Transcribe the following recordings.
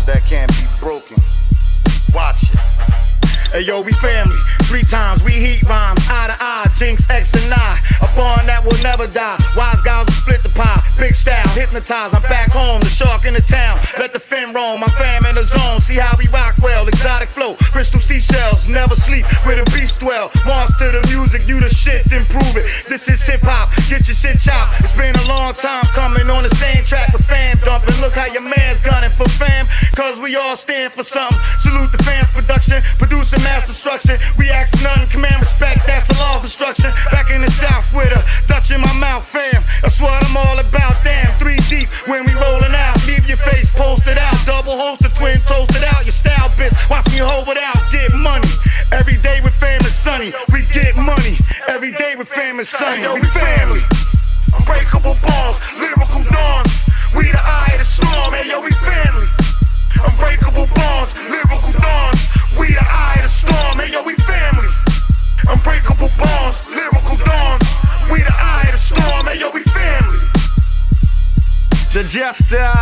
that can't be broken. Watch it. Hey yo, we family. 3 times we heat rhymes, eye to eye, Jinx, X and I. A bond that will never die. Wise guys will split the pie. Big style, hypnotized. I'm back home, the shark in the town. Let the fin roam, my fam in the zone. See how we rock well, exotic flow. Crystal seashells, never sleep where the beast dwell. Monster the music, you the shit, then prove it. This is hip hop, get your shit chopped. It's been a long time coming on the same track with fans dumping. Look how your man's gunning for fam, cause we all stand for something. Salute the fans production, producing mass destruction. We ask none, command respect, that's the law of destruction. Back in the south with a Dutch in my mouth, fam. That's what I'm all about, damn. 3 deep when we rolling out. Leave your face posted out. Double holster, twin toasted out. Your style bitch, watch me hold it out. Get money. Every day with fam is sunny. We get money. Every day with fam is sunny. Yo, we family. Unbreakable balls, lyrical dawns. We the eye of the storm. Hey, yo, we family. Unbreakable bonds, lyrical dawns. We the eye of the storm, hey yo, we family. Unbreakable bonds, lyrical dawns. We the eye of the storm, hey yo, we family. The jester,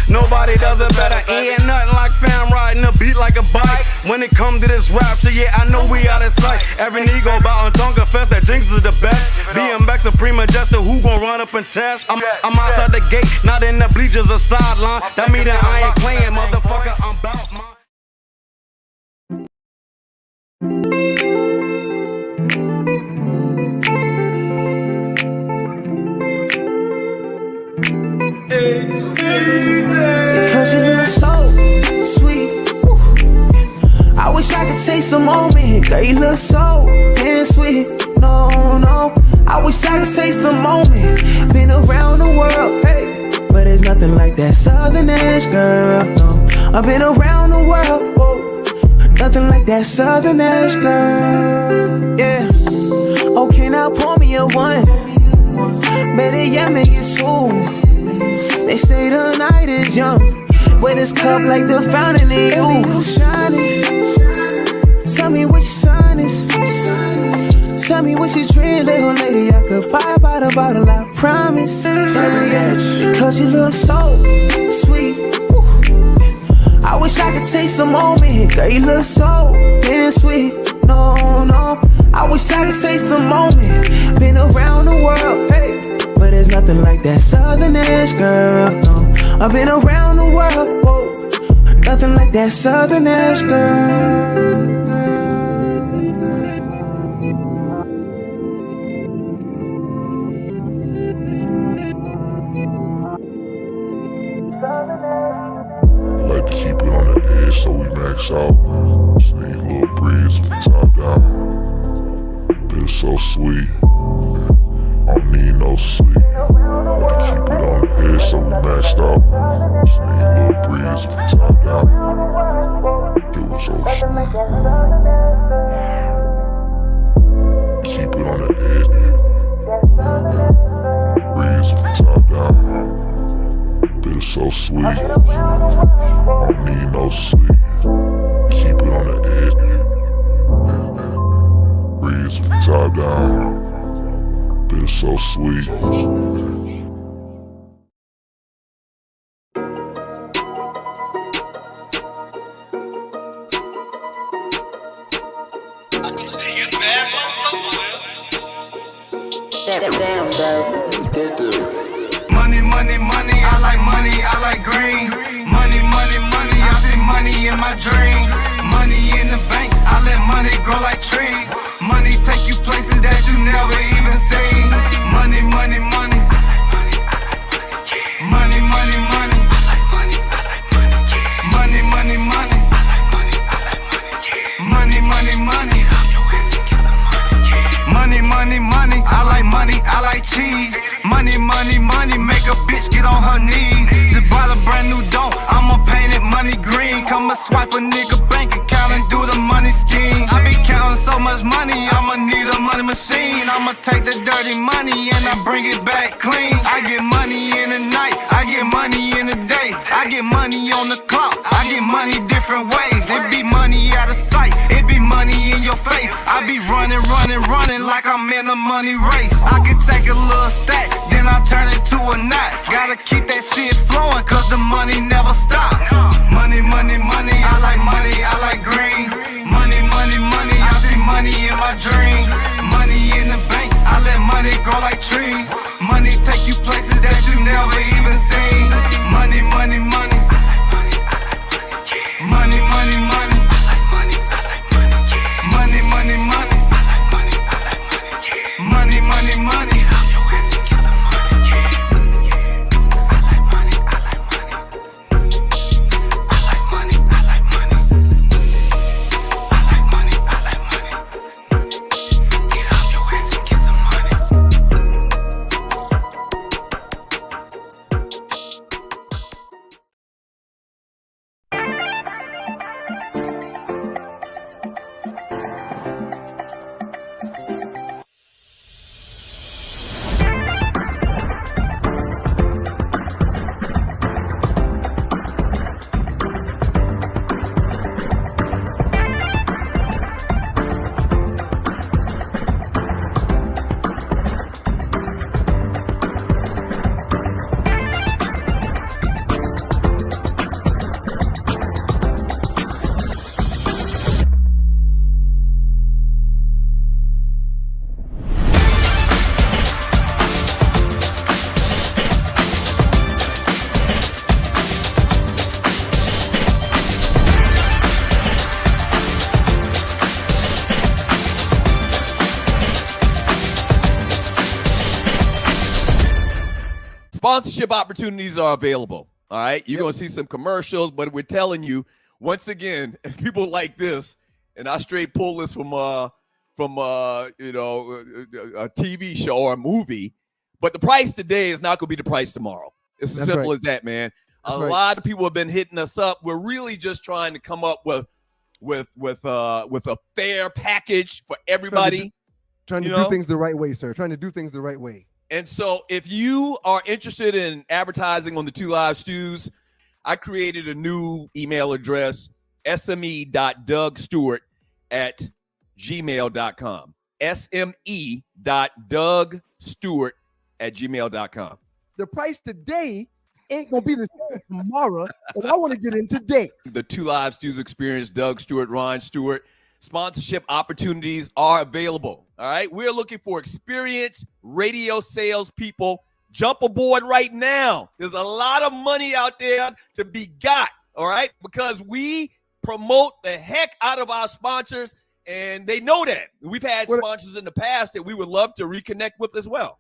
nobody does it better. Ain't nothing like fam riding a beat like a bike. When it comes to this rap shit, yeah, I know we out of sight. Every nigga bout and tongue confess that Jinx is the best. BMX supreme jester, who gon' run up and test? I'm outside the gate, not in the bleachers or sideline. That mean that I ain't playing, motherfucker, I'm bout mine. Because you look so sweet. I wish I could taste the moment. Girl, you look so damn sweet. No, no, I wish I could taste the moment. Been around the world, hey, but there's nothing like that Southern ass girl. No, I've been around the world, whoa. Nothing like that Southern ass girl. Yeah. Okay, now pour me a one. Better yet, make it soon. They say the night is young, with this cup like the fountain in you. Shining. Tell me what your sign is. Tell me what you drink, little lady. I could buy by the bottle, I promise. Yeah. Because you look so sweet. I wish I could taste the moment. Girl, you look so damn sweet. No, no, I wish I could taste the moment. Been around the world, hey, but there's nothing like that Southern ass girl. No, I've been around the world, whoa. Nothing like that Southern ass girl. Like to keep it on the edge so we max out. Sneak a little breeze from the top down. Been so sweet. I don't need no sleep. Like to keep it on the edge so we maxed out. Sneak a little breeze from the top down. It was so sweet. Keep it on the edge. Breeze from the top down. Been so sweet. I don't need no sleep. Keep it on the edge. Breeze from the top down. Been so sweet. Damn, bro. Money, money, money, I like money, I like green. Money, money, money, I see money in my dreams. Money in the bank, I let money grow like trees. Money take you places that you never even seen. Money, money, money. Money, money, money. Money, money, money. Money, money, money. Money, money, money, I like money, I like cheese. Money, money, money, make a bitch get on her knees. Just bought a brand new dope, I'ma paint it money green. Come swipe a nigga bank account and do the money scheme. I be counting so much money, I'ma need a money machine. I'ma take the dirty money and I bring it back clean. I get money in the night, I get money in the day. I get money on the clock, I get money different ways. It be money out of sight, it be money in your face. I be running, running, running like I'm in a money race. I can take a little stack, then I turn it to a knot. Gotta keep that shit flowing, cause the money never stop. Money money, money. I like money, I like green. Money, money, money. I see money in my dreams. Money in the bank. I let money grow like trees. Money take you places that you never even seen. Money, money, money. Money, money, money. Money, money, money. Money, money, money. Sponsorship opportunities are available. All right. You're going to see some commercials, but we're telling you once again, people like this, and I straight pull this from a TV show or a movie, but the price today is not going to be the price tomorrow. It's as simple as that, man. A lot of people have been hitting us up. We're really just trying to come up with a fair package for everybody. Trying to do things the right way, sir. Trying to do things the right way. And so if you are interested in advertising on the Two Live Stews, I created a new email address, sme.dougstewart@gmail.com. sme.dougstewart@gmail.com. The price today ain't going to be the same tomorrow, but I want to get in today. The Two Live Stews experience, Doug Stewart, Ron Stewart. Sponsorship opportunities are available. All right. We're looking for experienced radio sales people. Jump aboard right now. There's a lot of money out there to be got. All right. Because we promote the heck out of our sponsors, and they know that. We've had sponsors in the past that we would love to reconnect with as well.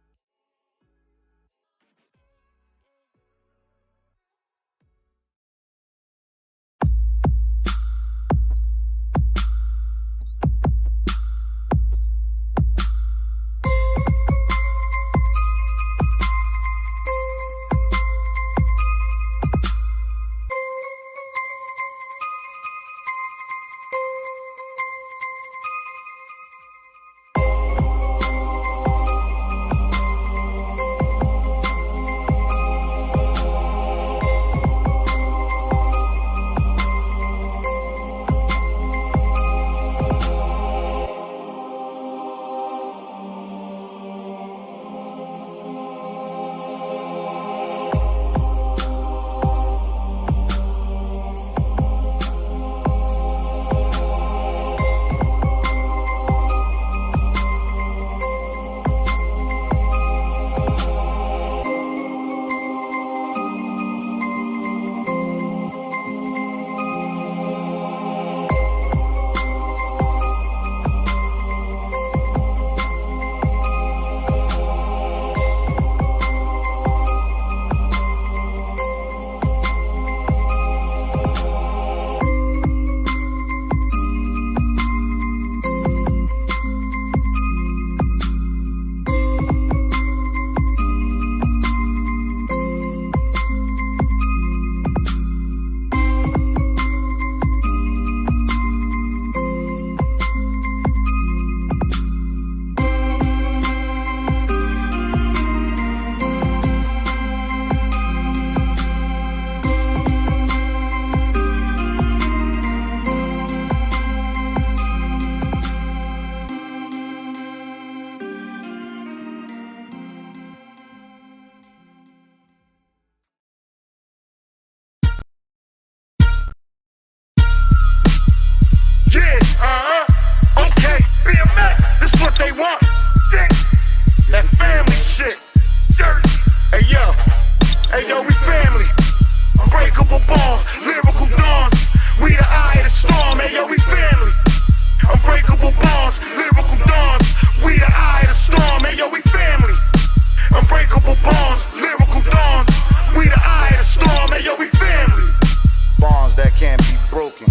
can't be broken.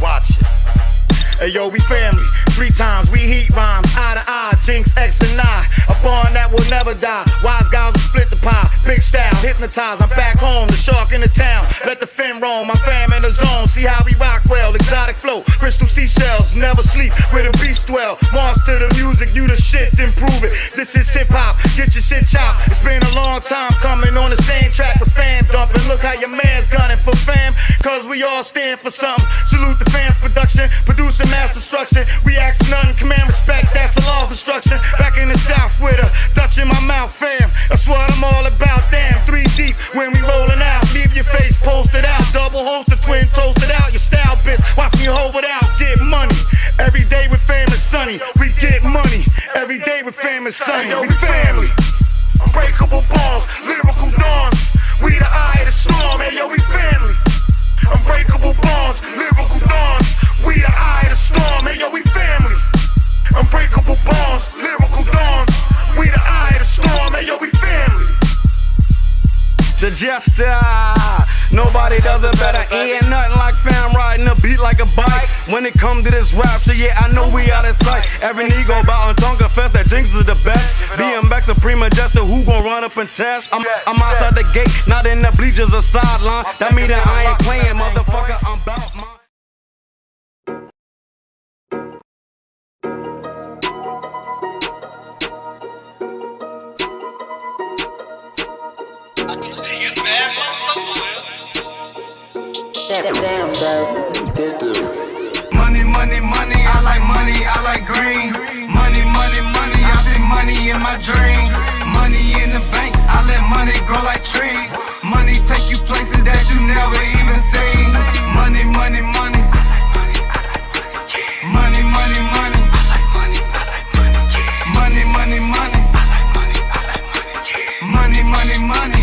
Watch it. Hey yo, we family. 3 times we heat rhymes, eye to eye, Jinx, X and I. A bond that will never die. Wise guys will split the pie. Big style, hypnotize. I'm back home, the shark in the town. Let the fin roam, my fam in the zone. See how we rock well, exotic flow. Crystal seashells, never sleep where the beast dwell. Monster the music, you the shit, then prove it. This is hip hop, get your shit chopped. It's been a long time coming on the same track with fan dumping. Look how your man's gunning for fam, cause we all stand for something. Salute the fans production, producing mass destruction. We ask nothing, command respect, that's the law of instruction. Back in the south with a Dutch in my mouth, fam. That's what I'm all about, damn. 3 deep when we rolling out. Leave your face posted out. Double holster, twin toasted out. Your style bitch, watch me hold it out. Get money. Every day with fam is sunny. We get money. Every day with fam is sunny. We family. Unbreakable balls, lyrical dawns. We the eye of the storm. Hey yo, we family. Unbreakable bonds, lyrical dawns. We the eye of the storm, hey yo, we family. Unbreakable bonds, lyrical dawns. We the eye of the storm, hey yo, we family. The jester, nobody does it better. Ain't nothing like fam riding a beat like a bike. When it come to this rap shit, yeah, I know we out of sight. Every nigga bout on tongue confess that Jinx is the best. BMX Supreme Majestic, who gon' run up and test? I'm outside the gate, not in the bleachers or sideline. That mean that I ain't playing, motherfucker, I'm bout mine. Damn, bro. Money, money, money, I like green. Money, money, money, I see money in my dreams. Money in the bank, I let money grow like trees. Money take you places that you never even seen. Money, money, money. Money, money, money. Money, money, money. Money, money, money.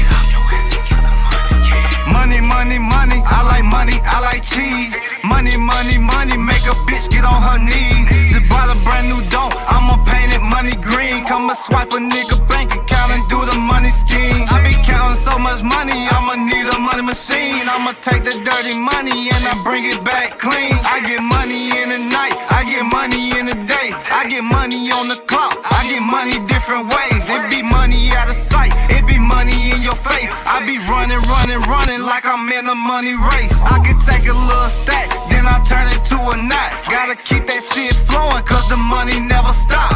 Money, money, money, I like cheese. Money, money, money, make a bitch get on her knees. Just bought a brand new dope, I'ma paint it money green. Come and swipe a nigga bank account and do the money scheme. I be counting so much money, I'ma need a money machine. I'ma take the dirty money and I bring it back clean. I get money in the night, I get money in the day. I get money on the clock, I get money different ways. It be money out of sight, it be money in your face. I be running, running, running like I'm in a money race. I can take a little stack, then I turn it to a knot. Gotta keep that shit flowing, cause the money never stop.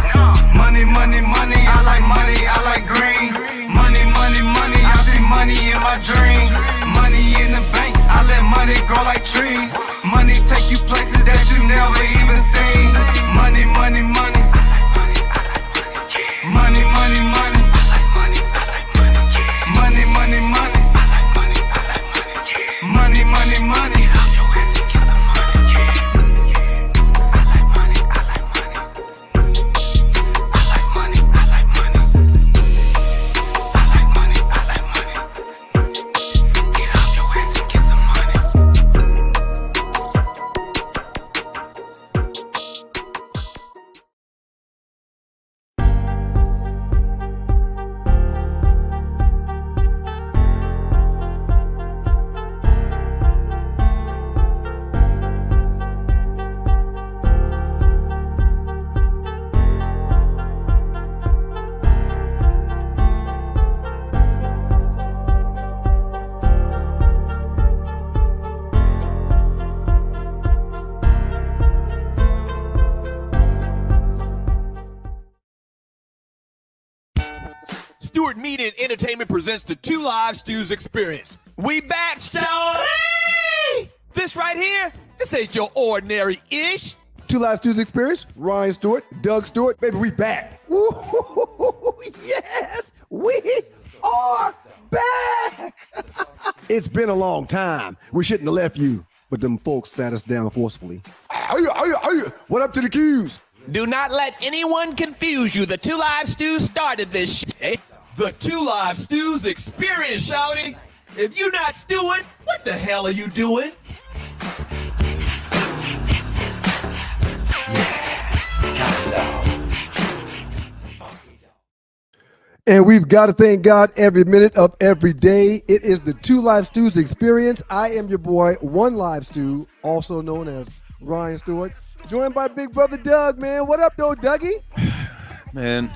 Money, money, money, I like green. Money, money, money, I see money in my dreams. Money in the bank, I let money grow like trees. Money take you places that you never even seen. Money, money, money. Money, money, money. Money, money, money. Money, money, money. Stewart Media and Entertainment presents the Two Live Stews Experience. We back, shawty! This right here, this ain't your ordinary-ish. Two Live Stews Experience, Ryan Stewart, Doug Stewart, baby, we back. Woo-hoo-hoo-hoo. Yes, we are back. It's been a long time. We shouldn't have left you, but them folks sat us down forcefully. What up to the Qs? Do not let anyone confuse you. The Two Live Stews started this shit. The Two Live Stews Experience, shawty. If you not stewing, what the hell are you doing? And we've got to thank God every minute of every day. It is the Two Live Stews experience. I am your boy, One Live Stew, also known as Ryan Stewart, joined by big brother Doug, man. What up, though, Dougie? Man,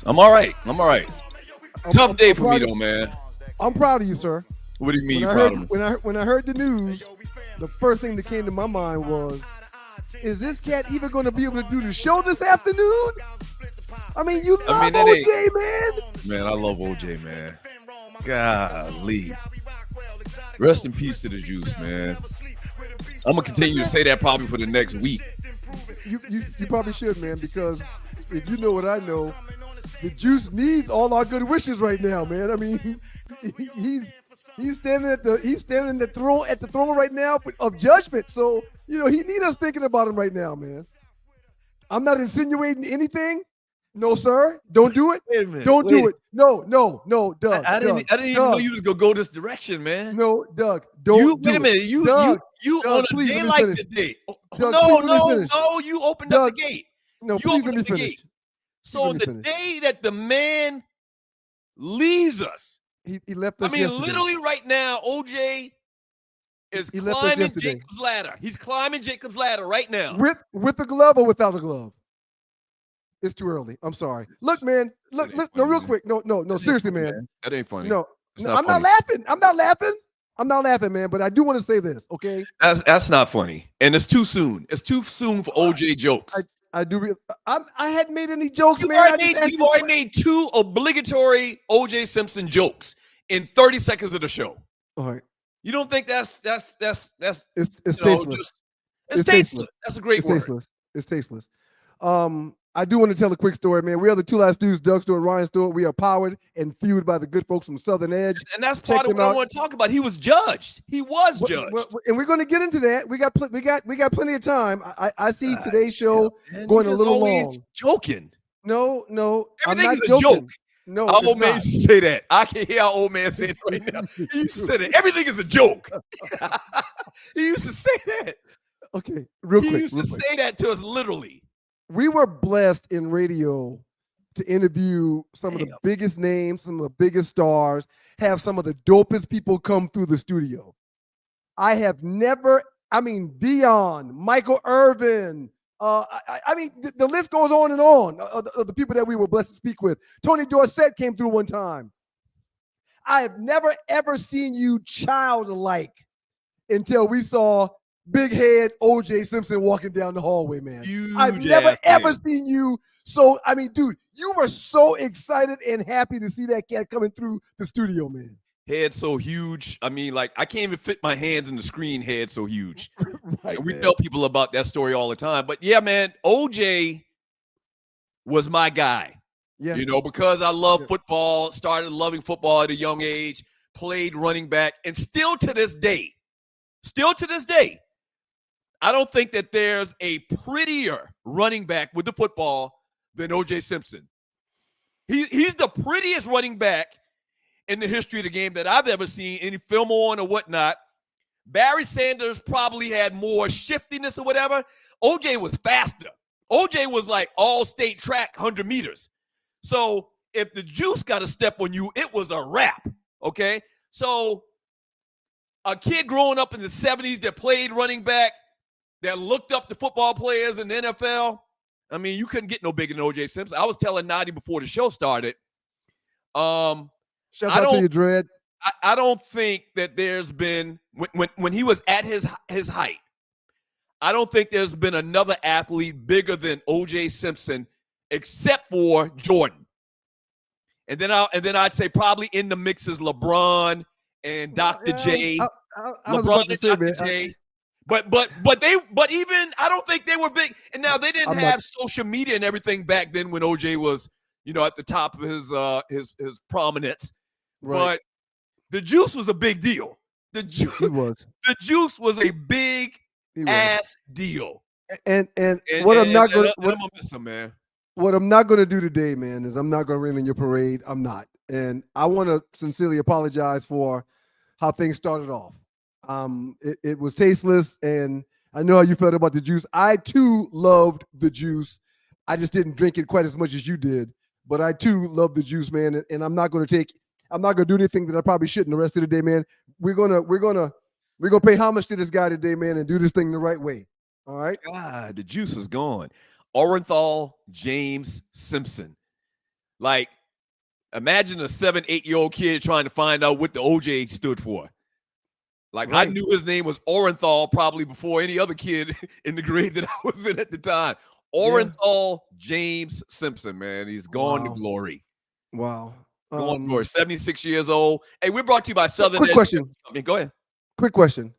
I'm all right. Tough day for me, though, man. I'm proud of you, sir. What do you mean you're proud of me? When I heard the news, the first thing that came to my mind was, is this cat even going to be able to do the show this afternoon? I mean, you love OJ, man. Man, I love OJ, man. Golly. Rest in peace to the juice, man. I'm going to continue to say that probably for the next week. You probably should, man, because if you know what I know, the juice needs all our good wishes right now, man. I mean, he's standing at the throne right now of judgment. So, he need us thinking about him right now, man. I'm not insinuating anything. No, sir. Don't do it. Wait a minute. Don't do it. No, Doug. I didn't even know you was gonna go this direction, man. No, Doug. Don't. Wait a minute. You Doug, on a day like today. Doug, No. You opened up the gate. No, you please let me finish. Gate. So the day that the man leaves us, he left us. Yesterday. Literally right now, OJ is climbing Jacob's ladder. He's climbing Jacob's ladder right now. With a glove or without a glove? It's too early. I'm sorry. Look, man. Look. No, real quick. No. Seriously, man. That ain't funny. No, I'm not laughing. I'm not laughing, man. But I do want to say this, okay? That's not funny, and it's too soon. It's too soon for OJ jokes. I do. I hadn't made any jokes, You've man. You've already made 2 obligatory OJ Simpson jokes in 30 seconds of the show. All right. You don't think that's it's tasteless. It's tasteless. That's a great word. Tasteless. It's tasteless. I do want to tell a quick story, man. We are the Two Live Stews, Doug Stewart, Ryan Stewart. We are powered and fueled by the good folks from Southern Edge. And that's part of what I want to talk about. He was judged. He was judged. And we're going to get into that. We got plenty of time. I see today's show going a little long. Joking. No, I'm not Everything's a joking. joke. No, our old man used to say that. I can hear our old man say it right now. He used to say that. Everything is a joke. He used to say that. Okay, real quick. He used to say that to us literally. We were blessed in radio to interview some of the biggest names, some of the biggest stars, have some of the dopest people come through the studio. I have never, Dion, Michael Irvin, the list goes on and on of the people that we were blessed to speak with. Tony Dorsett came through one time. I have never, ever seen you childlike until we saw big head OJ Simpson walking down the hallway, man. I've never ever seen you. So, dude, you were so excited and happy to see that cat coming through the studio, man. Head so huge. I can't even fit my hands in the screen. Head so huge. Right, and we tell people about that story all the time. But yeah, man, OJ was my guy. Yeah. Because I love football, started loving football at a young age, played running back, and still to this day, I don't think that there's a prettier running back with the football than OJ Simpson. He's the prettiest running back in the history of the game that I've ever seen, any film on or whatnot. Barry Sanders probably had more shiftiness or whatever. OJ was faster. OJ was like all-state track 100 meters. So if the juice got a step on you, it was a wrap, okay? So a kid growing up in the 70s that played running back, that looked up to football players in the NFL, you couldn't get no bigger than OJ Simpson. I was telling Nadi before the show started. Shout out to you, Dread. I don't think that there's been, when he was at his height, I don't think there's been another athlete bigger than OJ Simpson except for Jordan. And then I'd say probably in the mix is LeBron and Dr. J. LeBron and Dr. J. But even I don't think they were big. And now they didn't have social media and everything back then when OJ was, at the top of his prominence. Right. But the juice was a big deal. The juice was a big ass deal. And what I'm not going to miss him, man. What I'm not going to do today, man, is I'm not going to rain on your parade. I'm not. And I want to sincerely apologize for how things started off. It was tasteless, and I know how you felt about the juice. I too loved the juice. I just didn't drink it quite as much as you did. but I too love the juice, man. And I'm not going to do anything that I probably shouldn't the rest of the day, man. We're gonna pay homage to this guy today, man, and do this thing the right way. All right. God, the juice is gone. Orenthal James Simpson. Like, imagine a 7-8-year-old kid trying to find out what the OJ stood for. Like, right. I knew his name was Orenthal probably before any other kid in the grade that I was in at the time. Orenthal James Simpson, man. He's gone to glory. Wow. Gone to glory. 76 years old. Hey, we're brought to you by Southern. Quick question. Go ahead. Quick question.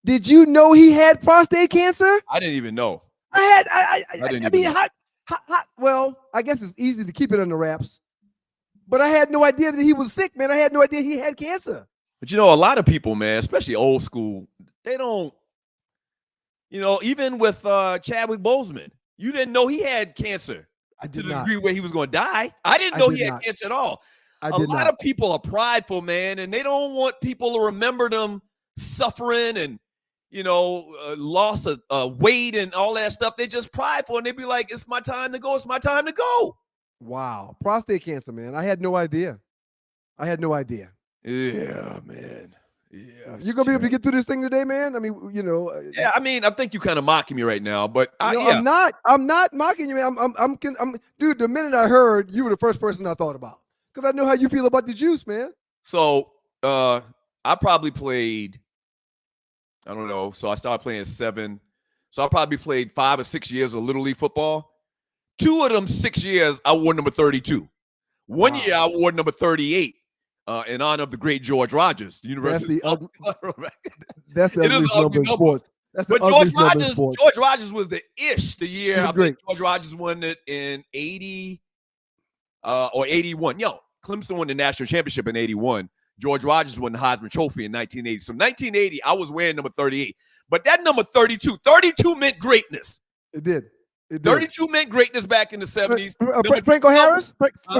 Did you know he had prostate cancer? I didn't even know. I mean, well, I guess it's easy to keep it under wraps. But I had no idea that he was sick, man. I had no idea he had cancer. But, you know, a lot of people, man, especially old school, they don't, you know, even with Chadwick Boseman, you didn't know he had cancer. I did to the not. degree where he was going to die. I didn't know he had cancer at all. A lot of people are prideful, man, and they don't want people to remember them suffering and, you know, loss of weight and all that stuff. They're just prideful, and they be like, it's my time to go. It's my time to go. Wow. Prostate cancer, man. I had no idea. Yeah, man. Yeah. You going to be able to get through this thing today, man? I mean, you know. Yeah, I mean, I think you're kind of mocking me right now, but I'm not mocking you, man. I'm dude, the minute I heard, you were the first person I thought about because I know how you feel about the juice, man. So I probably played, I don't know. So I started playing 7. So I probably played 5 or 6 years of Little League football. 2 of them 6 years, I wore number 32. One year, I wore number 38 in honor of the great George Rogers. University. That's the ugliest number in sports. But George Rogers was the ish the year. I think George Rogers won it in 80 or 81. Yo, Clemson won the national championship in 81. George Rogers won the Heisman Trophy in 1980. So 1980, I was wearing number 38. But that number 32 meant greatness. It did. 32 meant greatness back in the 70s. Franco Harris?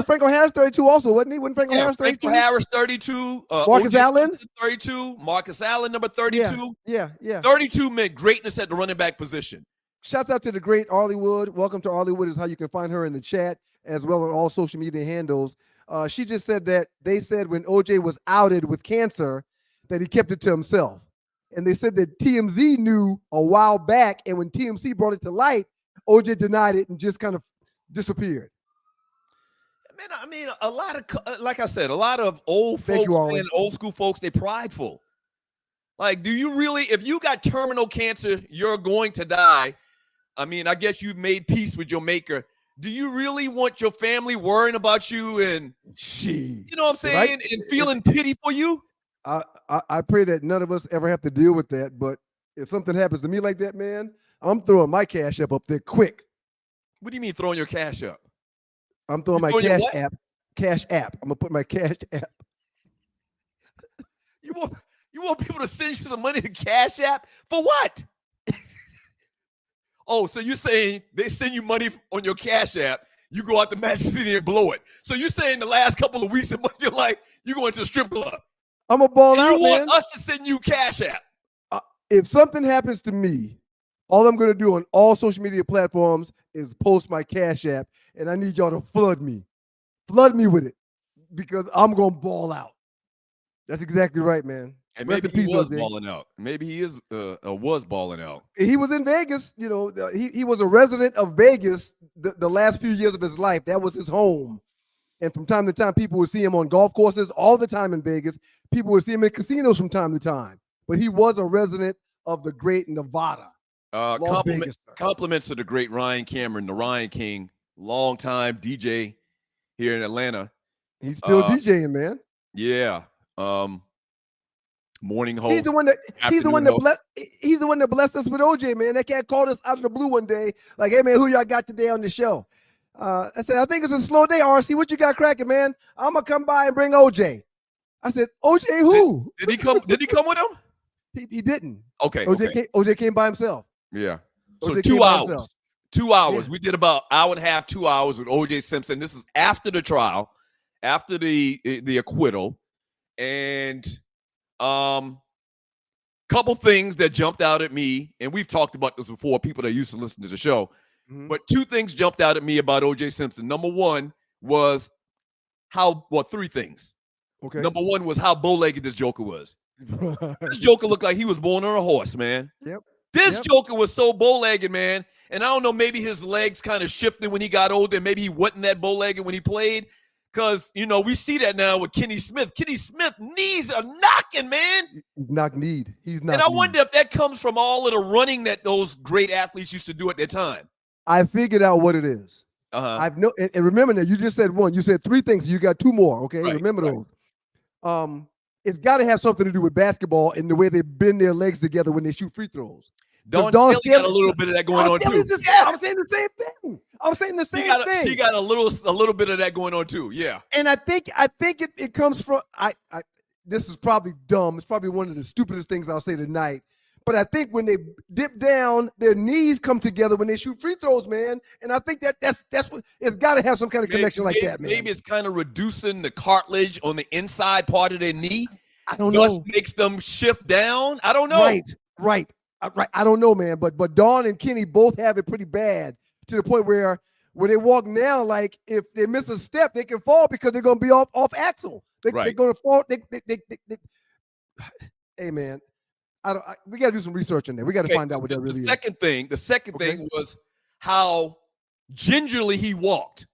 Franco Harris, 32 also, wasn't he? Wasn't Franco Harris 32? Franco Harris, 32. Marcus Allen? 32. Marcus Allen, number 32. Yeah. 32 meant greatness at the running back position. Shouts out to the great Arlie Wood. Welcome to Arlie Wood is how you can find her in the chat as well on all social media handles. She just said that they said when OJ was outed with cancer that he kept it to himself. And they said that TMZ knew a while back, and when TMZ brought it to light, OJ denied it and just kind of disappeared. Man, I mean, a lot of, like I said, a lot of old folks and old school folks, they're prideful. Like, do you really, if you got terminal cancer, you're going to die. I mean, I guess you've made peace with your maker. Do you really want your family worrying about you and, you know what I'm saying, and feeling pity for you? I pray that none of us ever have to deal with that. But if something happens to me like that, man, I'm throwing my cash up there quick. What do you mean throwing your cash up? I'm throwing my cash app. Cash app. I'm gonna put my cash app. You want people to send you some money to Cash App for what? Oh, so you're saying they send you money on your Cash App, you go out to Magic City and blow it. So you're saying the last couple of weeks of your life, you're going to a strip club. I'm a ball out, man. You want us to send you Cash App. If something happens to me, all I'm going to do on all social media platforms is post my Cash App, and I need y'all to flood me. Flood me with it because I'm going to ball out. That's exactly right, man. And maybe he was balling out. Maybe he is was balling out. He was in Vegas. You know, he was a resident of Vegas the last few years of his life. That was his home. And from time to time, people would see him on golf courses all the time in Vegas. People would see him in casinos from time to time. But he was a resident of the great Nevada. Compliments to the great Ryan Cameron, the Ryan King, longtime DJ here in Atlanta. He's still DJing, man. Yeah. Morning host. He's the one that blessed us with OJ, man. That cat called us out of the blue one day, like, "Hey, man, who y'all got today on the show?" I said, "I think it's a slow day, RC. What you got cracking, man? I'm gonna come by and bring OJ." I said, "OJ, who? Did he come? Did he come with him? He didn't. Okay. OJ came by himself. Yeah. So OJ 2 hours. 2 hours. Yeah. We did about hour and a half, 2 hours with OJ Simpson. This is after the trial, after the acquittal, and couple things that jumped out at me, and we've talked about this before, people that used to listen to the show, but 2 things jumped out at me about OJ Simpson. Number one, was three things. Okay. Number one was how bow-legged this Joker was. This Joker looked like he was born on a horse, man. Yep. This Joker was so bow-legged, man. And I don't know, maybe his legs kind of shifted when he got older. Maybe he wasn't that bow-legged when he played. Because, we see that now with Kenny Smith. Kenny Smith knees are knocking, man. Knock-kneed. He's not. And I wonder if that comes from all of the running that those great athletes used to do at their time. I figured out what it is. Uh-huh. And remember that you just said one. You said three things. You got two more. Okay, Right, remember right. those. It's got to have something to do with basketball and the way they bend their legs together when they shoot free throws. Don Dawn Staley got a little bit of that going on too. I'm saying the same thing. I'm saying the same thing. She got a little bit of that going on too. Yeah. And I think it comes from this is probably dumb. It's probably one of the stupidest things I'll say tonight. But I think when they dip down, their knees come together when they shoot free throws, man. And I think that's what it's got to have some kind of connection like that, man. Maybe it's kind of reducing the cartilage on the inside part of their knee. I don't Thus know. makes them shift down. I don't know. Right. I don't know, man. But Dawn and Kenny both have it pretty bad to the point where they walk now, like if they miss a step, they can fall because they're gonna be off axle. They're gonna fall. Hey, man. We got to do some research in there. We got to find out what that really is. The second thing was how gingerly he walked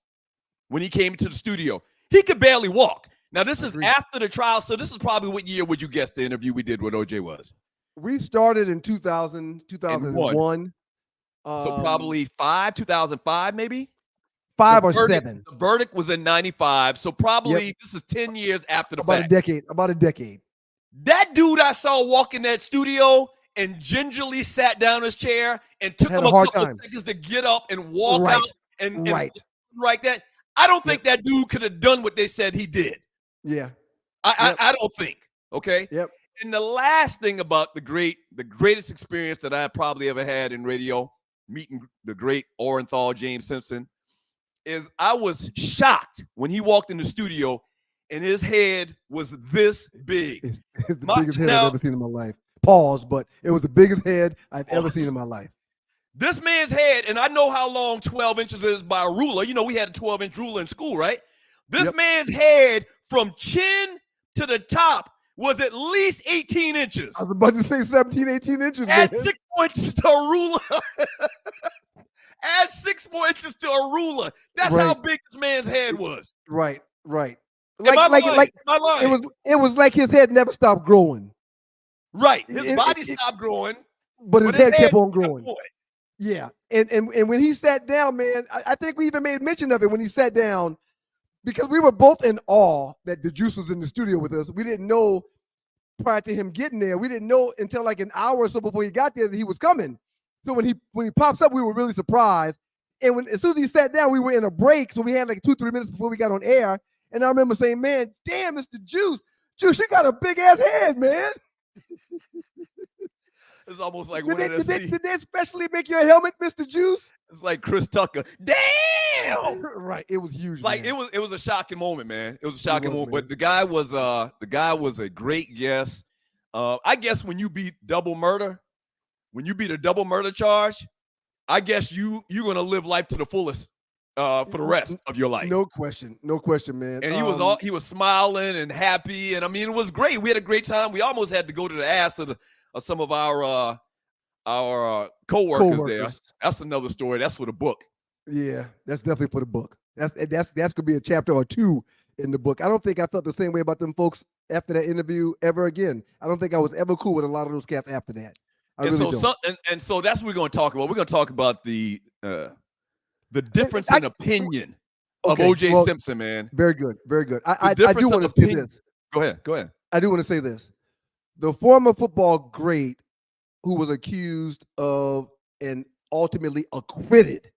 when he came to the studio. He could barely walk. Now, this is after the trial, so this is probably what year would you guess the interview we did with OJ was? We started in 2001. So probably 2005 maybe? 5 or 7. The verdict was in 95, so probably this is 10 years after the fact. About a decade. That dude I saw walk in that studio and gingerly sat down in his chair and took him a couple of seconds to get up and walk out and like that. I don't think that dude could have done what they said he did. Yeah. I don't think. Okay. Yep. And the last thing about the greatest experience that I probably ever had in radio, meeting the great Orenthal James Simpson, is I was shocked when he walked in the studio and his head was this big. It's the biggest head I've ever seen in my life. Pause, but it was the biggest head I've ever seen in my life. This man's head, and I know how long 12 inches is by a ruler. We had a 12-inch ruler in school, right? This man's head from chin to the top was at least 18 inches. I was about to say 17, 18 inches. Add 6 more inches to a ruler. Add 6 more inches to a ruler. That's how big this man's head was. Right. Am I lying? It was like his head never stopped growing. Right. His body stopped growing. But his head kept on growing. Yeah. And when he sat down, man, I think we even made mention of it when he sat down because we were both in awe that the Juice was in the studio with us. We didn't know prior to him getting there. We didn't know until like an hour or so before he got there that he was coming. So when he pops up, we were really surprised. And as soon as he sat down, we were in a break. So we had like 2-3 minutes before we got on air. And I remember saying, man, damn, it's the Juice. Juice, you got a big ass head, man. It's almost like did they especially make your helmet, Mr. Juice? It's like Chris Tucker. Damn. Right. It was huge. Like man. it was a shocking moment, man. It was a shocking moment. Man. But the guy was a great guest. I guess when you beat double murder, when you beat a double murder charge, I guess you're gonna live life to the fullest for the rest of your life. No question, man. And he was smiling and happy, and I mean it was great. We had a great time. We almost had to go to the ass of some of our co-workers there. That's another story. That's for the book. Yeah, that's definitely for the book. That's gonna be a chapter or 2 in the book. I don't think I felt the same way about them folks after that interview ever again. I don't think I was ever cool with a lot of those cats after that. So that's what we're going to talk about. We're going to talk about the difference in opinion of OJ Simpson, man. Very good. I do want to say this. Go ahead. I do want to say this. The former football great who was accused of and ultimately acquitted.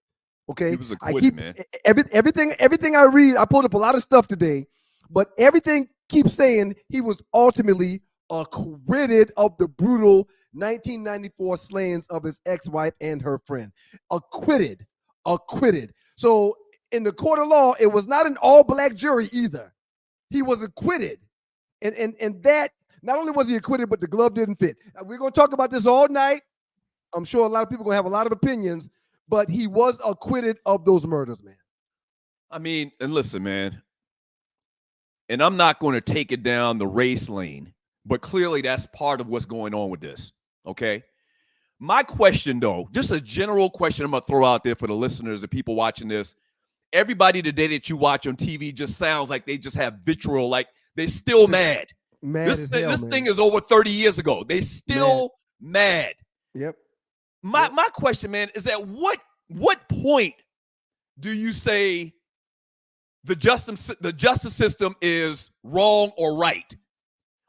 Okay, he was acquitted, man. Everything I read, I pulled up a lot of stuff today, but everything keeps saying he was ultimately acquitted of the brutal 1994 slayings of his ex-wife and her friend. Acquitted. So in the court of law, it was not an all-black jury either. He was acquitted, and that not only was he acquitted, but the glove didn't fit. We're going to talk about this all night. I'm sure a lot of people are going to have a lot of opinions, but he was acquitted of those murders, man. I mean, and listen, man, and I'm not going to take it down the race lane, but clearly that's part of what's going on with this, okay? My question, though, just a general question I'm going to throw out there for the listeners, the people watching this. Everybody today that you watch on TV just sounds like they just have vitriol, like they're still mad. This thing is over 30 years ago. They still mad. Yep. My question, man, is at what point do you say the justice system is wrong or right?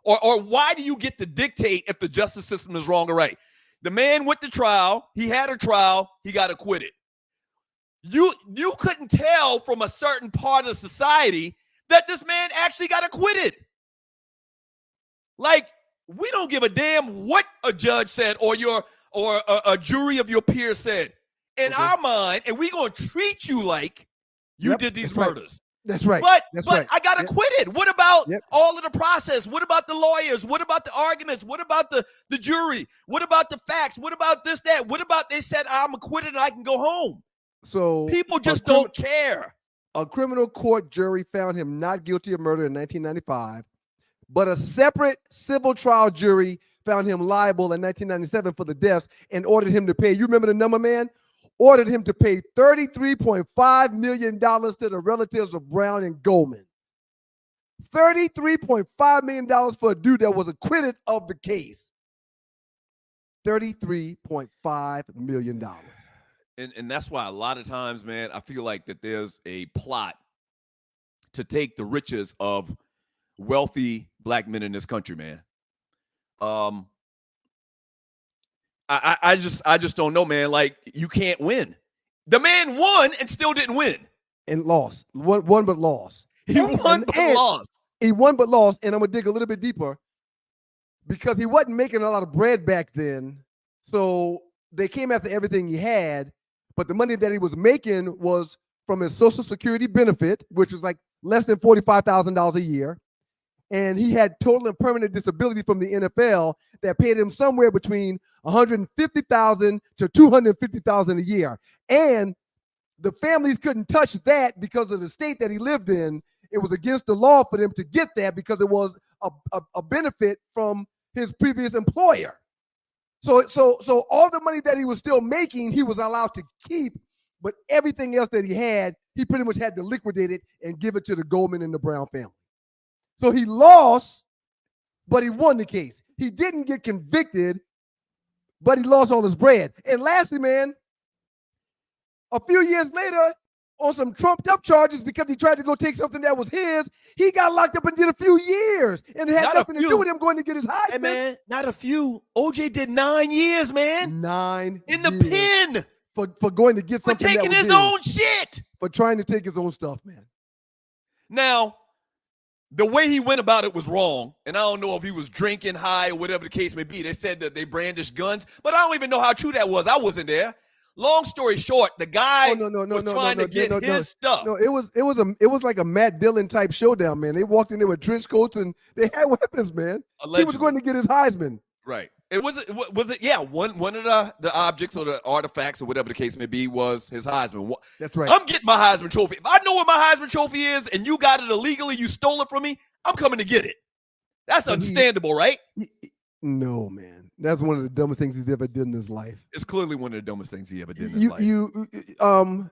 Or why do you get to dictate if the justice system is wrong or right? The man went to trial. He had a trial. He got acquitted. You couldn't tell from a certain part of society that this man actually got acquitted. Like, we don't give a damn what a judge said or a jury of your peers said. In our mind, and we gonna treat you like you did these murders. That's right. But right. I got acquitted. What about all of the process? What about the lawyers? What about the arguments? What about the jury? What about the facts? What about this, that? What about they said I'm acquitted and I can go home? So people just don't care. A criminal court jury found him not guilty of murder in 1995, but a separate civil trial jury found him liable in 1997 for the deaths and ordered him to pay. You remember the number, man? Ordered him to pay $33.5 million to the relatives of Brown and Goldman. $33.5 million for a dude that was acquitted of the case. $33.5 million. And that's why a lot of times, man, I feel like that there's a plot to take the riches of wealthy black men in this country, man. I just don't know, man. Like, you can't win. The man won and still didn't win. And lost. Won but lost. He won but lost. He won but lost. And I'm going to dig a little bit deeper because he wasn't making a lot of bread back then. So they came after everything he had. But the money that he was making was from his Social Security benefit, which was like less than $45,000 a year. And he had total and permanent disability from the NFL that paid him somewhere between $150,000 to $250,000 a year. And the families couldn't touch that because of the state that he lived in. It was against the law for them to get that because it was a benefit from his previous employer. So all the money that he was still making, he was allowed to keep, but everything else that he had, he pretty much had to liquidate it and give it to the Goldman and the Brown family. So he lost, but he won the case. He didn't get convicted, but he lost all his bread. And lastly, man, a few years later, on some trumped up charges because he tried to go take something that was his, he got locked up and did a few years. And it had nothing to do with him going to get his Heisman. Hey, man, not a few. OJ did 9 years, man. 9 in the years pen. For going to get something for taking his own shit. For trying to take his own stuff, man. Now, the way he went about it was wrong. And I don't know if he was drinking, high, or whatever the case may be. They said that they brandished guns, but I don't even know how true that was. I wasn't there. Long story short, the guy was trying to get his stuff. No, it was like a Matt Dillon type showdown, man. They walked in there with trench coats and they had weapons, man. Allegedly. He was going to get his Heisman. Right. Was it? Yeah. One of the objects or the artifacts or whatever the case may be was his Heisman. That's right. I'm getting my Heisman trophy. If I know what my Heisman trophy is and you got it illegally, you stole it from me, I'm coming to get it. That's understandable, right? No, man. That's one of the dumbest things he's ever did in his life. It's clearly one of the dumbest things he ever did in his life. And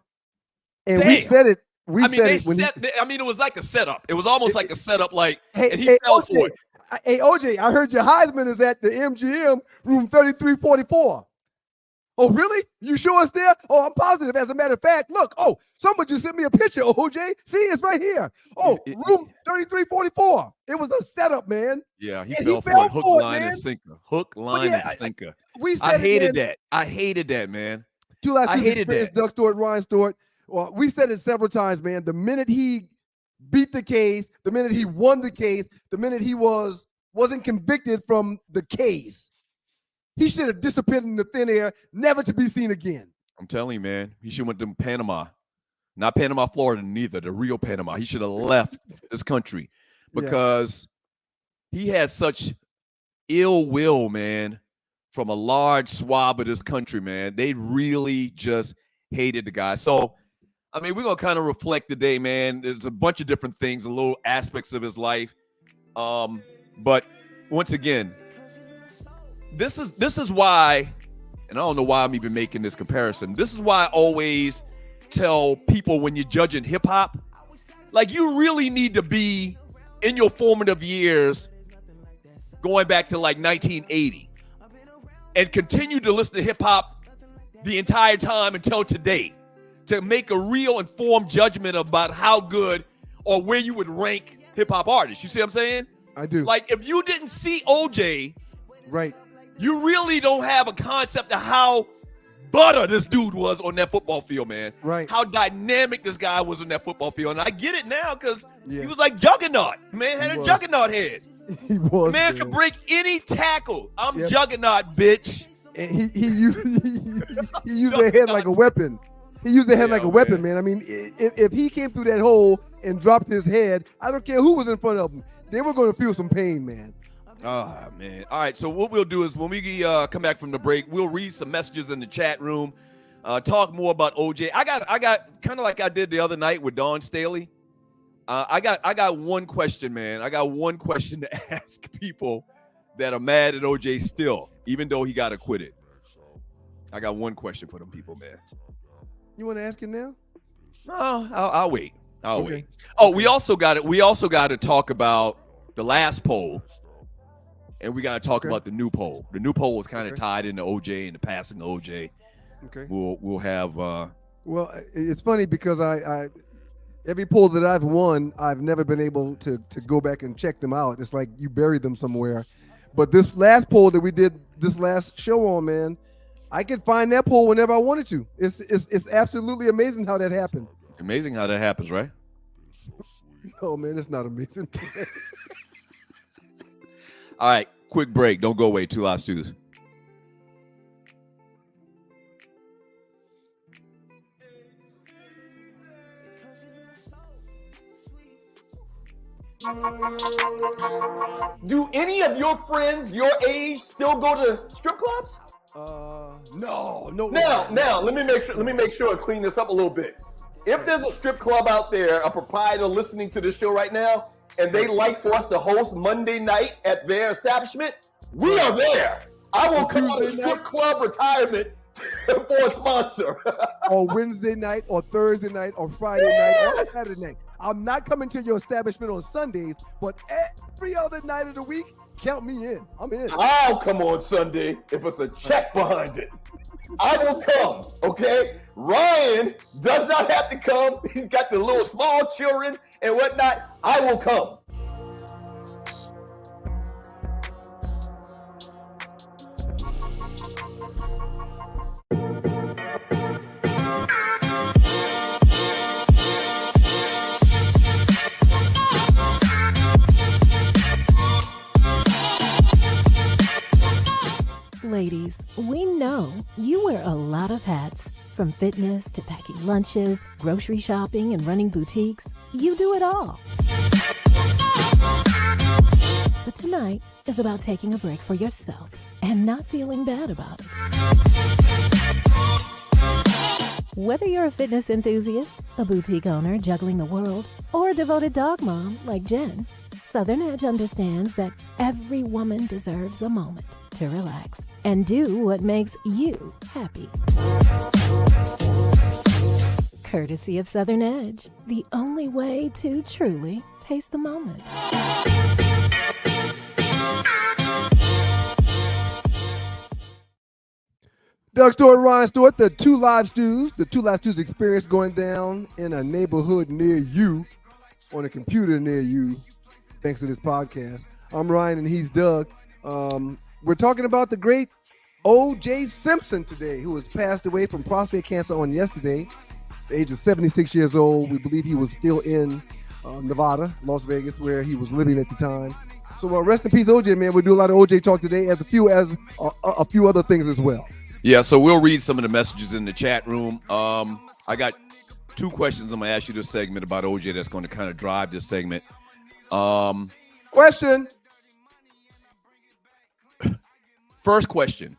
we said it. It was like a setup. It was almost like a setup, and he fell OJ, for it. Hey, OJ, I heard your Heisman is at the MGM room 3344. Oh, really? You sure it's there? Oh, I'm positive. As a matter of fact, look. Oh, someone just sent me a picture, OJ. See, it's right here. Oh, room 3344. It was a setup, man. Yeah, he fell for it. Hook, line, and sinker. Hook, line, and sinker. I hated that. I hated that, man. I hated that. Doug Stewart, Ryan Stewart. Well, we said it several times, man. The minute he beat the case, the minute he won the case, the minute he wasn't convicted from the case, he should have disappeared in the thin air, never to be seen again. I'm telling you, man. He should have went to Panama. Not Panama, Florida, neither. The real Panama. He should have left this country because he had such ill will, man, from a large swath of this country, man. They really just hated the guy. So I mean, we're gonna kind of reflect today, man. There's a bunch of different things, and little aspects of his life. But once again, this is why, and I don't know why I'm even making this comparison. This is why I always tell people when you're judging hip hop, like you really need to be in your formative years, going back to like 1980, and continue to listen to hip hop the entire time until today to make a real informed judgment about how good or where you would rank hip hop artists. You see what I'm saying? I do. Like if you didn't see OJ, right, you really don't have a concept of how butter this dude was on that football field, man. Right. How dynamic this guy was on that football field. And I get it now because Yeah. he was like Juggernaut. Man had a Juggernaut head. He was. Man could break any tackle. I'm Yep. Juggernaut, bitch. And he used their head like a weapon. He used their head like a weapon, man. I mean, if he came through that hole and dropped his head, I don't care who was in front of him. They were going to feel some pain, man. Oh, man. All right, so what we'll do is when we come back from the break, we'll read some messages in the chat room, talk more about OJ. I got kind of like I did the other night with Dawn Staley. I got one question, man. I got one question to ask people that are mad at OJ still, even though he got acquitted. I got one question for them people, man. You want to ask it now? No, I'll wait. I'll Okay. wait. Oh, we also got to talk about the last poll. And we got to talk about the new poll. The new poll was kind of tied into OJ and the passing of OJ. Okay. We'll have. Well, it's funny because I every poll that I've won, I've never been able to go back and check them out. It's like you buried them somewhere. But this last poll that we did this last show on, man, I could find that poll whenever I wanted to. It's absolutely amazing how that happened. Amazing how that happens, right? Oh man, it's not amazing. All right, quick break. Don't go away. Two Live Stews. Do any of your friends your age still go to strip clubs? No. Now, let me make sure and clean this up a little bit. If there's a strip club out there, a proprietor listening to this show right now, and they like for us to host Monday night at their establishment, we are there. I will come on a strip club retirement for a sponsor. Or Wednesday night, or Thursday night, or Friday night, or Saturday night. I'm not coming to your establishment on Sundays, but every other night of the week, count me in. I'm in. I'll come on Sunday if it's a check behind it. I will come, okay? Ryan does not have to come. He's got the little small children and whatnot. I will come. Ladies, we know you wear a lot of hats. From fitness to packing lunches, grocery shopping, and running boutiques, you do it all. But tonight is about taking a break for yourself and not feeling bad about it. Whether you're a fitness enthusiast, a boutique owner juggling the world, or a devoted dog mom like Jen, Southern Edge understands that every woman deserves a moment to relax and do what makes you happy. Courtesy of Southern Edge, the only way to truly taste the moment. Doug Stewart, Ryan Stewart, the Two Live Stews experience going down in a neighborhood near you, on a computer near you, thanks to this podcast. I'm Ryan and he's Doug. We're talking about the great OJ Simpson today, who has passed away from prostate cancer on yesterday, the age of 76 years old. We believe he was still in Nevada, Las Vegas, where he was living at the time. So rest in peace, OJ, man. We'll do a lot of OJ talk today, as a few other things as well. Yeah, so we'll read some of the messages in the chat room. I got two questions I'm going to ask you this segment about OJ that's going to kind of drive this segment. Question. First question.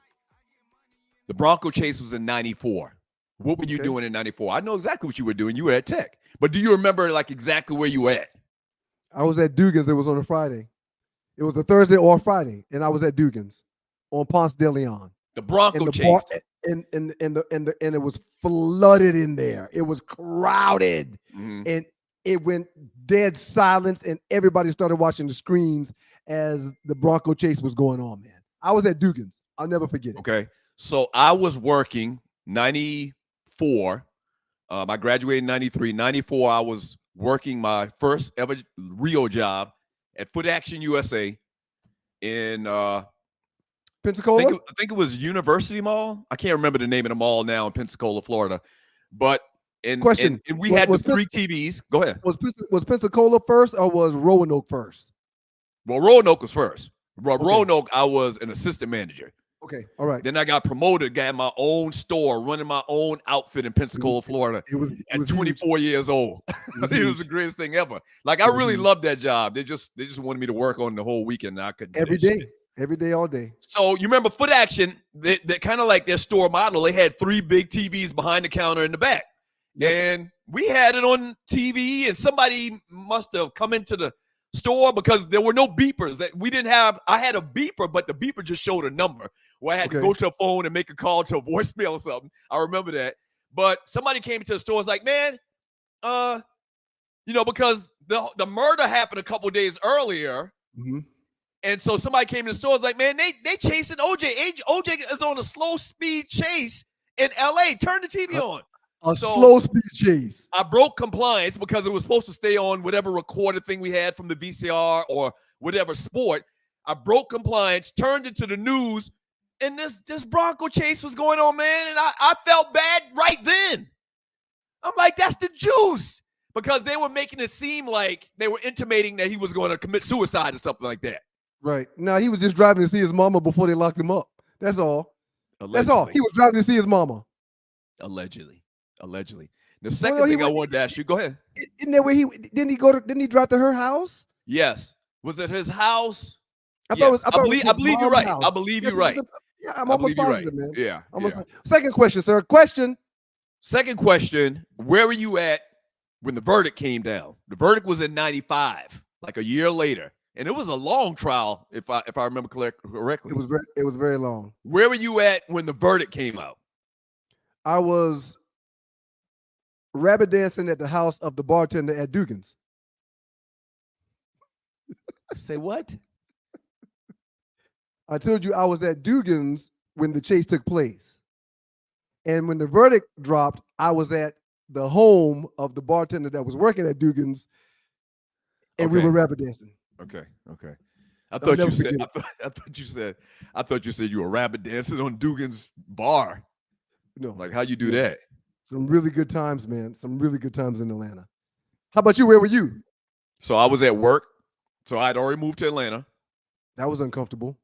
The Bronco chase was in 94. What were you doing in 94? I know exactly what you were doing. You were at Tech. But do you remember like exactly where you were at? I was at Dugan's. It was on a Friday. It was a Thursday or Friday, and I was at Dugan's on Ponce de Leon. The Bronco and chase. And it was flooded in there. It was crowded. And it went dead silence, and everybody started watching the screens as the Bronco chase was going on, man. I was at Dugan's. I'll never forget it. Okay. So I was working 94. I graduated in 93. 94, I was working my first ever Rio job at Foot Action USA in Pensacola? I think it was University Mall. I can't remember the name of the mall now in Pensacola, Florida. But and we had the 3 TVs. Go ahead. Was Pensacola first or was Roanoke first? Well, Roanoke was first. Roanoke, I was an assistant manager. Okay, all right. Then I got promoted, got my own store, running my own outfit in Pensacola, Florida. It was at 24 years old. It was the greatest thing ever. Like I really loved that job. They just wanted me to work on the whole weekend. And I couldn't do every that day. shit. Every day, all day. So you remember Foot Action? They kind of like their store model. They had 3 big TVs behind the counter in the back, and we had it on TV. And somebody must have come into the store because there were no beepers that we didn't have. I had a beeper, but the beeper just showed a number where I had to go to a phone and make a call to a voicemail or something. I remember that. But somebody came into the store and was like, man, because the murder happened a couple days earlier. And so somebody came to the store and was like, man, they chasing OJ. OJ is on a slow speed chase in LA. Turn the TV on. A slow speed chase. I broke compliance because it was supposed to stay on whatever recorded thing we had from the VCR or whatever sport. I broke compliance, turned it to the news, and this Bronco chase was going on, man. And I felt bad right then. I'm like, that's the juice. Because they were making it seem like they were intimating that he was going to commit suicide or something like that. Right. No, he was just driving to see his mama before they locked him up. That's all. Allegedly. That's all. He was driving to see his mama. Allegedly. The second thing I wanted to ask you, go ahead. Isn't that where didn't he drive to her house? Yes. Was it his house? I believe you're right. House. I believe you're right. Yeah, I'm almost positive, man. Yeah. Second question, sir. Second question. Where were you at when the verdict came down? The verdict was in 95, like a year later. And it was a long trial, if I remember correctly. It was very long. Where were you at when the verdict came out? I was rabbit dancing at the house of the bartender at Dugan's. Say what? I told you I was at Dugan's when the chase took place. And when the verdict dropped, I was at the home of the bartender that was working at Dugan's, and we were rabbit dancing. Okay. I thought you said you were rabbit dancing on Dugan's bar. No. Like, how you do that? Some really good times, man. Some really good times in Atlanta. How about you? Where were you? So I was at work. So I'd already moved to Atlanta. That was uncomfortable.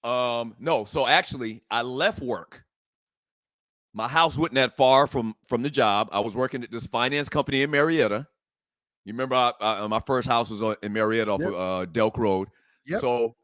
No. So actually, I left work. My house wasn't that far from the job. I was working at this finance company in Marietta. You remember my first house was in Marietta off of Delk Road. Yep. So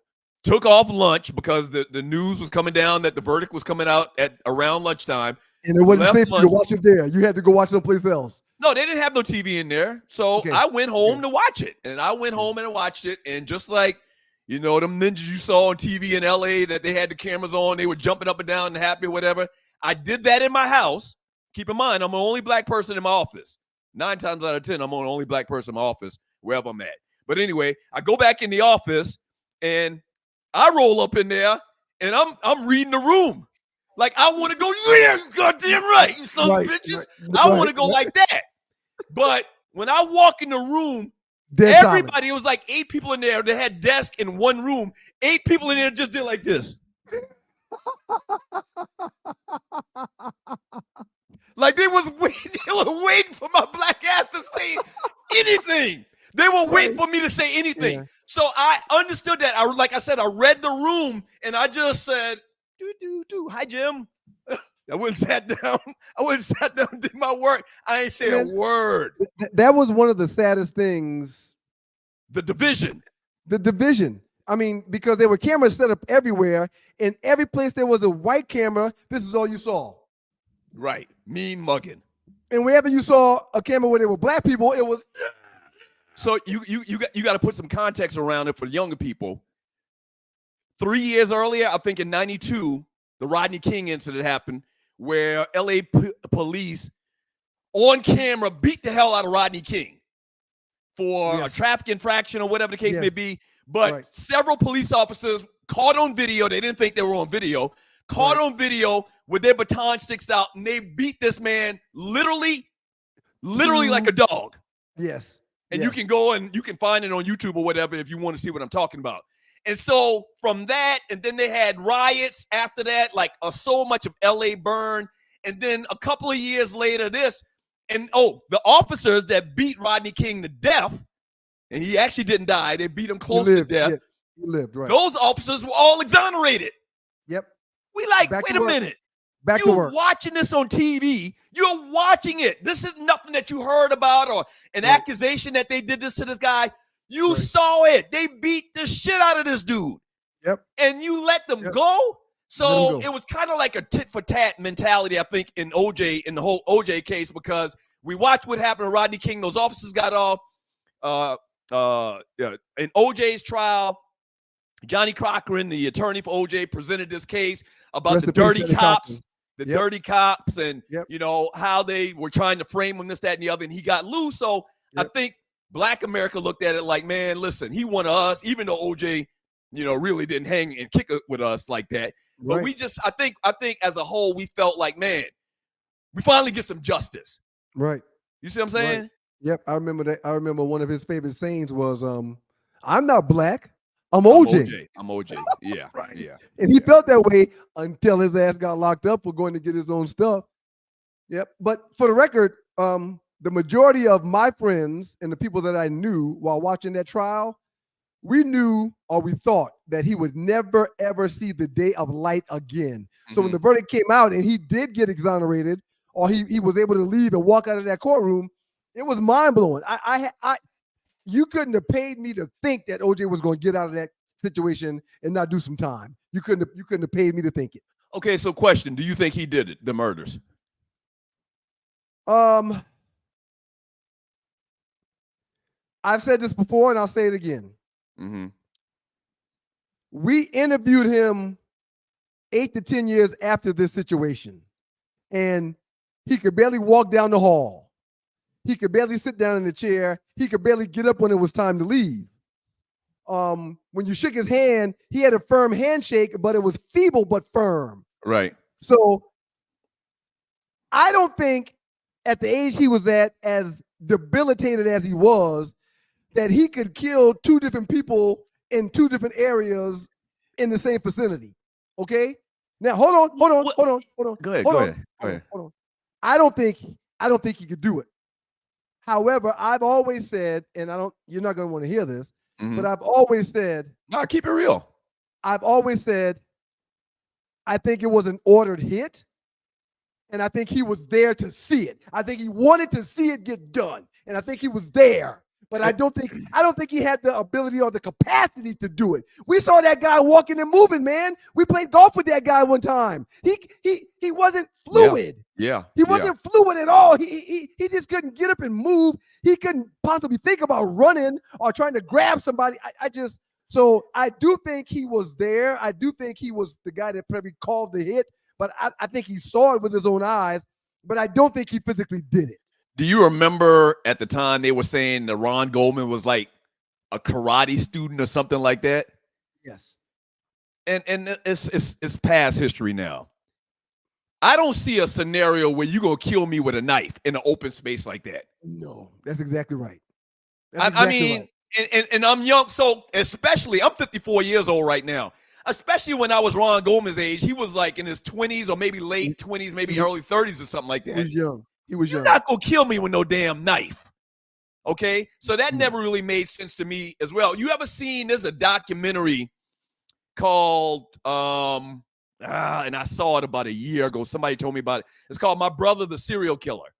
took off lunch because the news was coming down that the verdict was coming out at around lunchtime. And it wasn't safe for you to watch it there. You had to go watch someplace else. No, they didn't have no TV in there. So I went home to watch it. And I went home and I watched it. And just like, them ninjas you saw on TV in LA that they had the cameras on, they were jumping up and down and happy or whatever. I did that in my house. Keep in mind, I'm the only black person in my office. 9 times out of 10, I'm the only black person in my office, wherever I'm at. But anyway, I go back in the office and I roll up in there and I'm reading the room. Like, I want to go, yeah, goddamn right, you son of bitches. I want to go like that. But when I walk in the room, everybody, it was like 8 people in there. They had desks in one room. 8 people in there just did like this. Like they were waiting for my black ass to say anything. They were waiting for me to say anything. Yeah. So I understood that. Like I said, I read the room and I just said, hi, Jim. I went and sat down. And did my work. I ain't say a word. That was one of the saddest things. The division. I mean, because there were cameras set up everywhere. In every place there was a white camera, this is all you saw. Right. Mean mugging. And whenever you saw a camera where there were black people, it was. So you got to put some context around it for younger people. 3 years earlier, I think in '92, the Rodney King incident happened where LA police on camera beat the hell out of Rodney King for a traffic infraction or whatever the case may be. But several police officers caught on video. They didn't think they were on video. Caught on video with their baton sticks out, and they beat this man literally like a dog. Yes. And you can go and you can find it on YouTube or whatever if you want to see what I'm talking about. And so from that, and then they had riots after that, like so much of LA burned. And then a couple of years later, this, and the officers that beat Rodney King to death, and he actually didn't die, they beat him close to death. Yeah, he lived, right. Those officers were all exonerated. Yep. We like, wait a minute. Back to work. You're watching this on TV. You're watching it. This is nothing that you heard about or an accusation that they did this to this guy. You saw it. They beat the shit out of this dude. Yep. And you let them go. So it was kind of like a tit for tat mentality, I think, in OJ, in the whole OJ case, because we watched what happened to Rodney King. Those officers got off. In OJ's trial, Johnny Cochran, the attorney for OJ, presented this case about the dirty cops. The dirty cops and, you know, how they were trying to frame him, this, that, and the other, and he got loose. So I think Black America looked at it like, man, listen, he won us, even though OJ, you know, really didn't hang and kick it with us like that. But we just, I think as a whole, we felt like, man, we finally get some justice. Right. You see what I'm saying? Right. Yep. I remember that. I remember one of his favorite sayings was, I'm not black. I'm OJ. I'm OJ. Yeah. Right. Yeah. And he felt that way until his ass got locked up for going to get his own stuff. Yep. But for the record, the majority of my friends and the people that I knew while watching that trial, we knew or we thought that he would never, ever see the day of light again. So when the verdict came out and he did get exonerated or he was able to leave and walk out of that courtroom, it was mind blowing. You couldn't have paid me to think that OJ was going to get out of that situation and not do some time. You couldn't have paid me to think it. Okay, so question, do you think he did it, the murders? I've said this before and I'll say it again. We interviewed him 8 to 10 years after this situation, and he could barely walk down the hall. He could barely sit down in the chair. He could barely get up when it was time to leave. When you shook his hand, he had a firm handshake, but it was feeble but firm. Right. So I don't think at the age he was at, as debilitated as he was, that he could kill 2 different people in 2 different areas in the same vicinity. Okay? Now hold on. Go ahead. I don't think he could do it. However, I've always said, and you're not going to want to hear this, but I've always said, no, keep it real. I've always said, I think it was an ordered hit, and I think he was there to see it. I think he wanted to see it get done, and I think he was there. But I don't think he had the ability or the capacity to do it. We saw that guy walking and moving, man. We played golf with that guy one time. He wasn't fluid. Yeah. He wasn't fluid at all. He just couldn't get up and move. He couldn't possibly think about running or trying to grab somebody. So I do think he was there. I do think he was the guy that probably called the hit, but I think he saw it with his own eyes, but I don't think he physically did it. Do you remember at the time they were saying that Ron Goldman was like a karate student or something like that? Yes. And it's past history now. I don't see a scenario where you're going to kill me with a knife in an open space like that. No, that's exactly right. I mean, and I'm young, so especially, I'm 54 years old right now. Especially when I was Ron Goldman's age, he was like in his 20s or maybe late 20s, maybe early 30s or something like that. He was young. You're not going to kill me with no damn knife. Okay? So that never really made sense to me as well. You ever seen, there's a documentary called, and I saw it about a year ago. Somebody told me about it. It's called My Brother, the Serial Killer.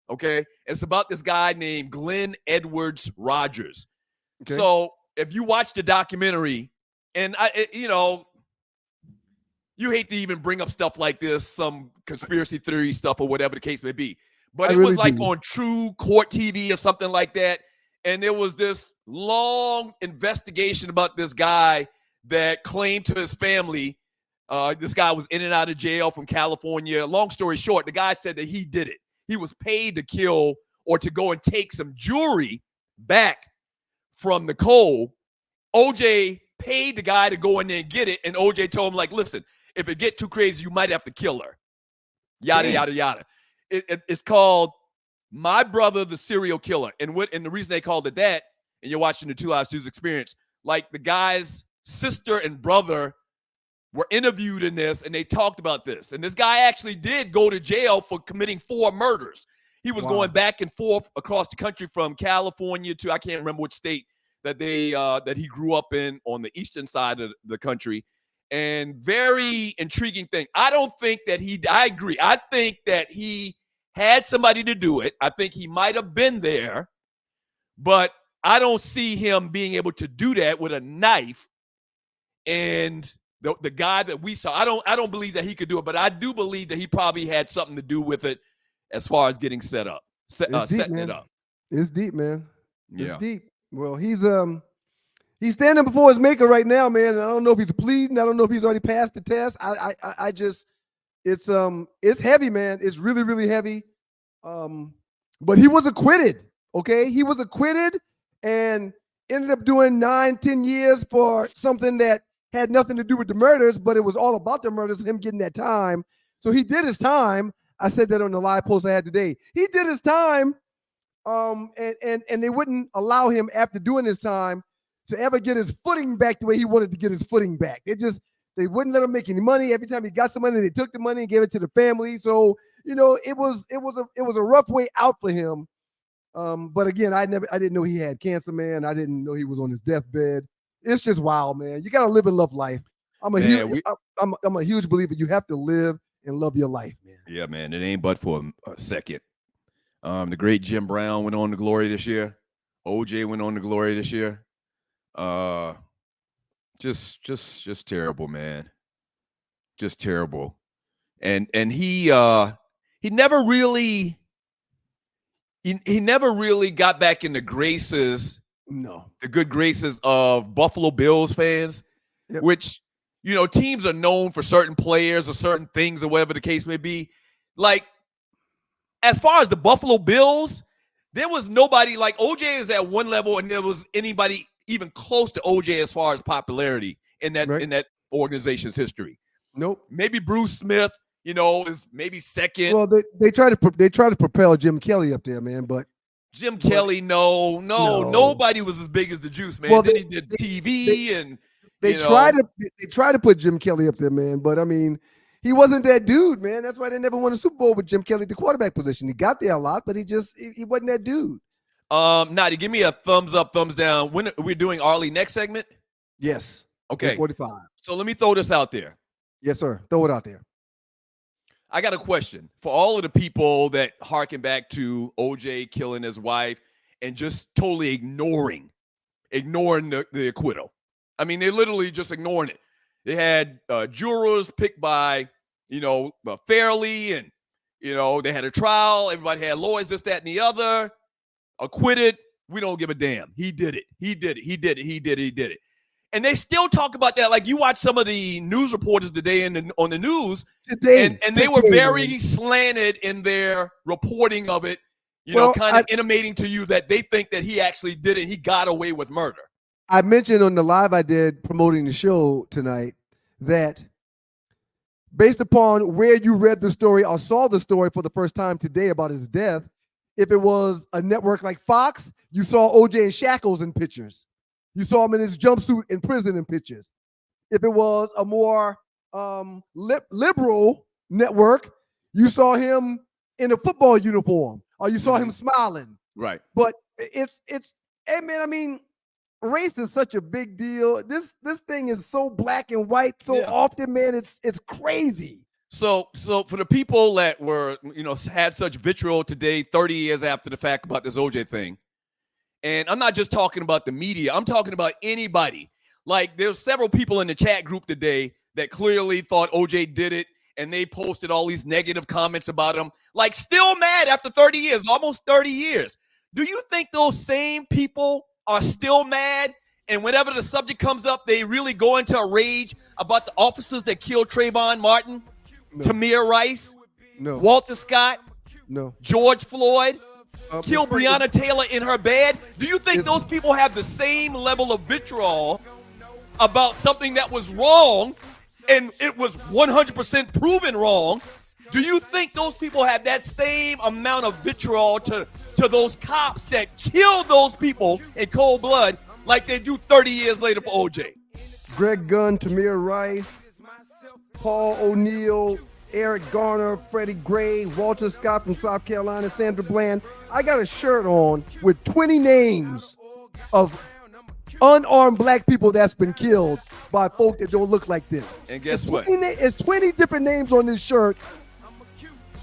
Okay? It's about this guy named Glenn Edwards Rogers. Okay. So if you watch the documentary, and you hate to even bring up stuff like this, some conspiracy theory stuff or whatever the case may be. But I it really was like do. on True Court TV or something like that. And there was this long investigation about this guy that claimed to his family, this guy was in and out of jail from California. Long story short, the guy said that he did it. He was paid to kill or to go and take some jewelry back from Nicole. OJ paid the guy to go in there and get it. And OJ told him, like, listen, if it get too crazy, you might have to kill her. Yada, yada, yada. It's called My Brother, the Serial Killer. And the reason they called it that, and you're watching the 2 Live Stews Experience, like the guy's sister and brother were interviewed in this, and they talked about this. And this guy actually did go to jail for committing 4 murders. He was going back and forth across the country from California to, I can't remember which state that he grew up in on the eastern side of the country. And very intriguing thing. I don't think that I agree. I think that he had somebody to do it. I think he might have been there, but I don't see him being able to do that with a knife. And the guy that we saw, I don't believe that he could do it, but I do believe that he probably had something to do with it as far as getting setting it up. It's deep, man. Yeah. It's deep. Well, he's standing before his maker right now, man. And I don't know if he's pleading. I don't know if he's already passed the test. It's heavy, man. It's really, really heavy. But he was acquitted. Okay, he was acquitted and ended up doing 9-10 years for something that had nothing to do with the murders, but it was all about the murders, him getting that time. So he did his time. I said that on the live post I had today. He did his time, and they wouldn't allow him after doing his time to ever get his footing back the way he wanted to get his footing back. They wouldn't let him make any money. Every time he got some money, they took the money and gave it to the family. So, it was a rough way out for him. But again, I didn't know he had cancer, man. I didn't know he was on his deathbed. It's just wild, man. You gotta live and love life. I'm a huge believer. You have to live and love your life, man. Yeah, man. It ain't but for a second. The great Jim Brown went on to glory this year. OJ went on to glory this year. Just terrible, man. Just terrible. And he never really got back in the graces. No. The good graces of Buffalo Bills fans, yep. Which, teams are known for certain players or certain things or whatever the case may be. Like, as far as the Buffalo Bills, there was nobody like OJ is at one level, and there was anybody even close to OJ as far as popularity in that organization's history. Nope. Maybe Bruce Smith, is maybe second. Well, they try to propel Jim Kelly up there, man, but Jim Kelly, no, nobody was as big as the Juice, man. Well, then he did TV they try to put Jim Kelly up there, man. But I mean, he wasn't that dude, man. That's why they never won a Super Bowl with Jim Kelly at the quarterback position. He got there a lot, but he wasn't that dude. Nadi, give me a thumbs up, thumbs down. When we're doing Arlie next segment? Yes. Okay. 45. So let me throw this out there. Yes, sir. Throw it out there. I got a question for all of the people that harken back to OJ killing his wife and just totally ignoring the acquittal. I mean, they literally just ignoring it. They had jurors picked by, fairly, and, they had a trial. Everybody had lawyers, this, that, and the other. Acquitted. We don't give a damn. He did it. And they still talk about that. Like, you watch some of the news reporters today on the news, and they were very slanted in their reporting of it, kind of intimating to you that they think that he actually did it. He got away with murder. I mentioned on the live I did promoting the show tonight that based upon where you read the story or saw the story for the first time today about his death, if it was a network like Fox, you saw OJ in shackles in pictures. You saw him in his jumpsuit in prison in pictures. If it was a more liberal network, you saw him in a football uniform or you saw him smiling. Right. But hey man, I mean, race is such a big deal. This thing is so black and white so often, man. It's crazy. So for the people that were, had such vitriol today, 30 years after the fact about this OJ thing, and I'm not just talking about the media, I'm talking about anybody. Like, there's several people in the chat group today that clearly thought OJ did it, and they posted all these negative comments about him, like still mad after 30 years, almost 30 years. Do you think those same people are still mad? And whenever the subject comes up, they really go into a rage about the officers that killed Trayvon Martin, Tamir Rice, Walter Scott, George Floyd, killed Breonna Taylor in her bed? Do you think those people have the same level of vitriol about something that was wrong and it was 100% proven wrong? Do you think those people have that same amount of vitriol to those cops that killed those people in cold blood like they do 30 years later for OJ? Greg Gunn, Tamir Rice, Paul O'Neill, Eric Garner, Freddie Gray, Walter Scott from South Carolina, Sandra Bland. I got a shirt on with 20 names of unarmed black people that's been killed by folk that don't look like this. And guess what? It's 20 different names on this shirt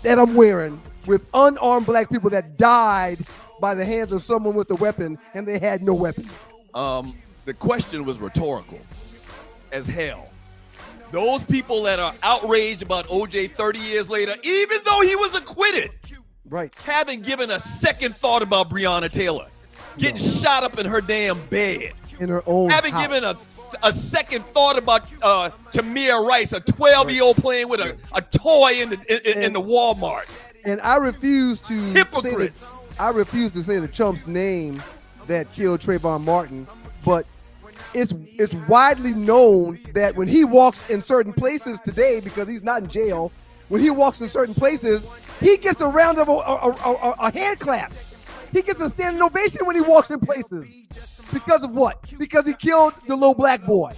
that I'm wearing with unarmed black people that died by the hands of someone with a weapon, and they had no weapon. The question was rhetorical as hell. Those people that are outraged about OJ 30 years later, even though he was acquitted, haven't given a second thought about Breonna Taylor getting shot up in her damn bed. In her own haven't house. given a second thought about Tamir Rice, a 12-year-old playing with a toy in the Walmart. And I refuse to Hypocrites. say the chump's name that killed Trayvon Martin, but it's widely known that when he walks in certain places today, because he's not in jail, when he walks in certain places, he gets a round of a hand clap. He gets a standing ovation when he walks in places. Because of what? Because he killed the little black boy.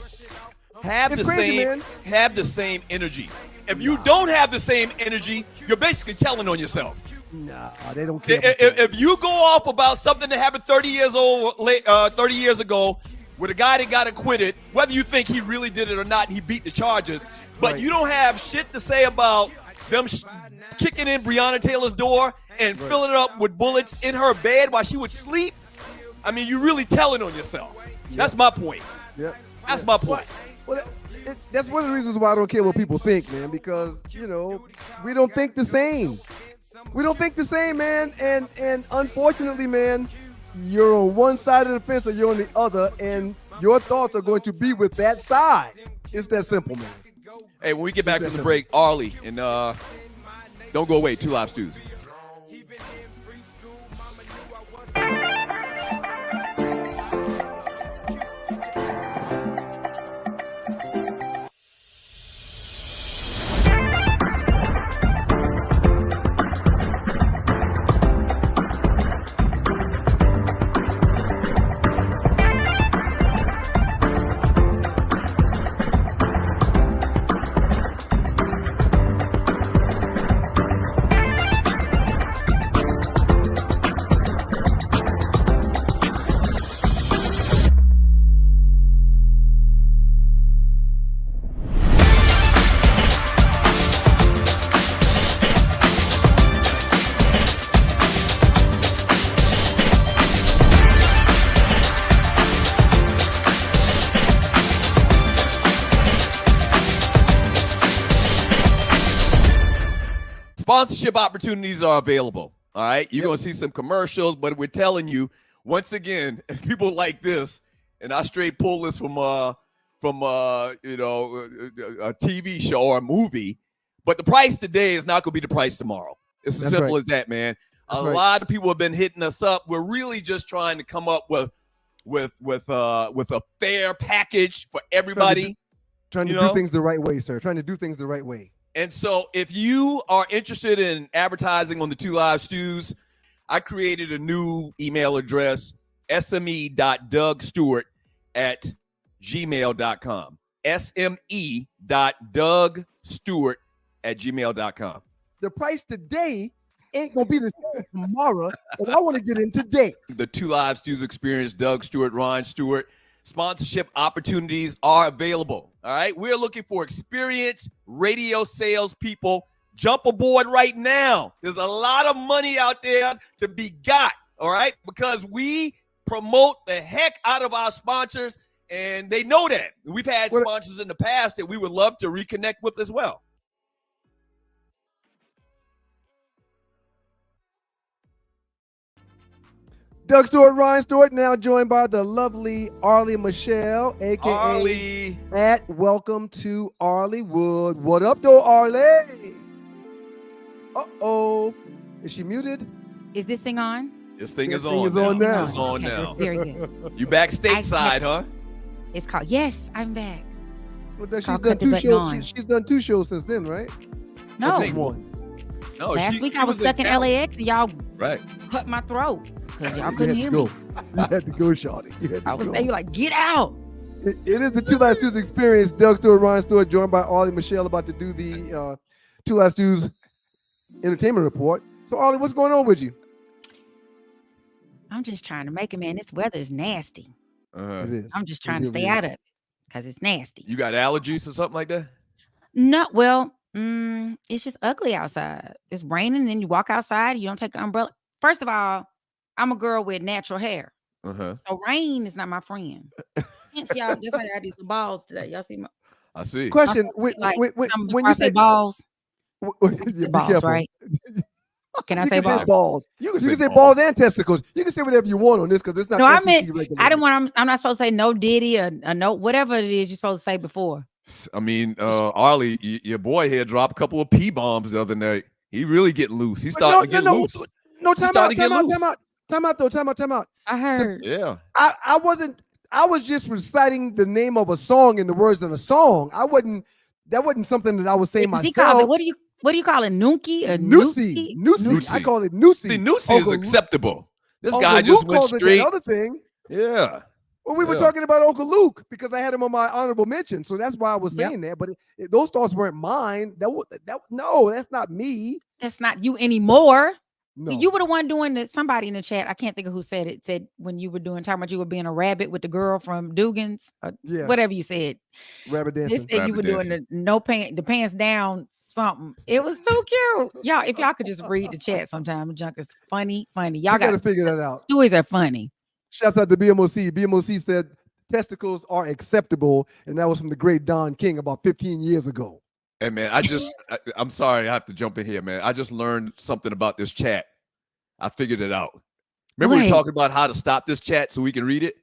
Have the same energy. If you don't have the same energy, you're basically telling on yourself. Nah, they don't care. If you go off about something that happened 30 years ago with a guy that got acquitted, whether you think he really did it or not, he beat the charges, but you don't have shit to say about them kicking in Breonna Taylor's door and filling it up with bullets in her bed while she would sleep, I mean, you're really telling on yourself. That's my point. That's my point. Well, that's one of the reasons why I don't care what people think, man, because, we don't think the same. We don't think the same, man. And unfortunately, man, you're on one side of the fence or you're on the other, and your thoughts are going to be with that side. It's that simple, man. Hey, when we get back to the break, Arlie, and don't go away, Two Live Stews. Sponsorship opportunities are available. All right. You're going to see some commercials, but we're telling you once again, people like this, and I straight pull this from a TV show or a movie, but the price today is not going to be the price tomorrow. It's as simple as that, man. A lot of people have been hitting us up. We're really just trying to come up with a fair package for everybody. Trying to do things the right way, sir. Trying to do things the right way. And so if you are interested in advertising on the Two Live Stews, I created a new email address, sme.dougstewart@gmail.com. sme.dougstewart@gmail.com. The price today ain't going to be the same tomorrow, and I want to get in today. The Two Live Stews experience, Doug Stewart, Ryan Stewart. Sponsorship opportunities are available. All right. We're looking for experienced radio sales people. Jump aboard right now. There's a lot of money out there to be got. All right. Because we promote the heck out of our sponsors And they know that. We've had sponsors in the past that we would love to reconnect with as well. Doug Stewart, Ryan Stewart, now joined by the lovely Arlie Michelle, a.k.a. Arlie. at Welcome to Arleywood. What up, though, Arlie? Uh-oh. Is she muted? Is this thing on? This thing is This on thing is on now. It's on Okay, now. very good. You back stateside, huh? It's called, yes, I'm back. Well, It's she's called done Cut the two Button shows. On. She's done 2 shows since then, right? No, Or just one. No, last week she I was stuck in Cali. LAX and y'all Right. cut my throat because y'all You couldn't had hear to me. go. You had to go, Shawty. You had to I was go. there, you like, get out. It is the Two Last Tues experience. Doug Stewart, Ryan Stewart, joined by Arlie Michelle, about to do the Two Last Tues entertainment report. So, Arlie, what's going on with you? I'm just trying to make it, man. This weather is nasty. It is. I'm just trying to It really stay is. out of it because it's nasty. You got allergies or something like that? No, well, it's just ugly outside. It's raining, and then you walk outside, you don't take an umbrella. First of all, I'm a girl with natural hair. Uh-huh. So rain is not my friend. Hence, y'all, that's why I got these balls today. Y'all see my I see. Question: like when when you I say say balls, yeah, the be balls, careful. right? Can I You say can say balls? balls. You You can say balls and testicles. You can say whatever you want on this because it's not. No, I FCC meant regulated. I didn't want. I'm not supposed to say no Diddy or no whatever it is you're supposed to say before. I mean, Arlie, your boy here dropped a couple of P bombs the other night. He really getting loose. He's starting to get loose. No, He's time starting out, to get loose. time out. I heard. Yeah. I was just reciting the name of a song and the words of a song. That wasn't something that I was saying He called it, myself. what do you call it? Nookie or Noosie. Noosie. I call it Noosie. See, Noosie is Uncle- acceptable. This Uncle guy just Luke went calls it straight. that other thing. Yeah. Well, we were Yeah. talking about Uncle Luke because I had him on my honorable mention, so that's why I was Yep. saying that. But those thoughts weren't mine. No, that's not me. That's not you anymore. No, You were the one doing it. Somebody in the chat, I can't think of who said it. Said when you were talking about you were being a rabbit with the girl from Dugan's, or Yes. whatever you said. rabbit They dancing. said you were doing the pants down something. It was too cute. Y'all, if y'all could just read the chat sometime, junk is funny. Y'all You got to got figure that out. stories are funny. Shouts out to BMOC. BMOC said testicles are acceptable, and that was from the great Don King about 15 years ago. Hey, man, I'm sorry I have to jump in here, man. I just learned something about this chat. I figured it out. Remember we What? were talking about how to stop this chat so we can read it?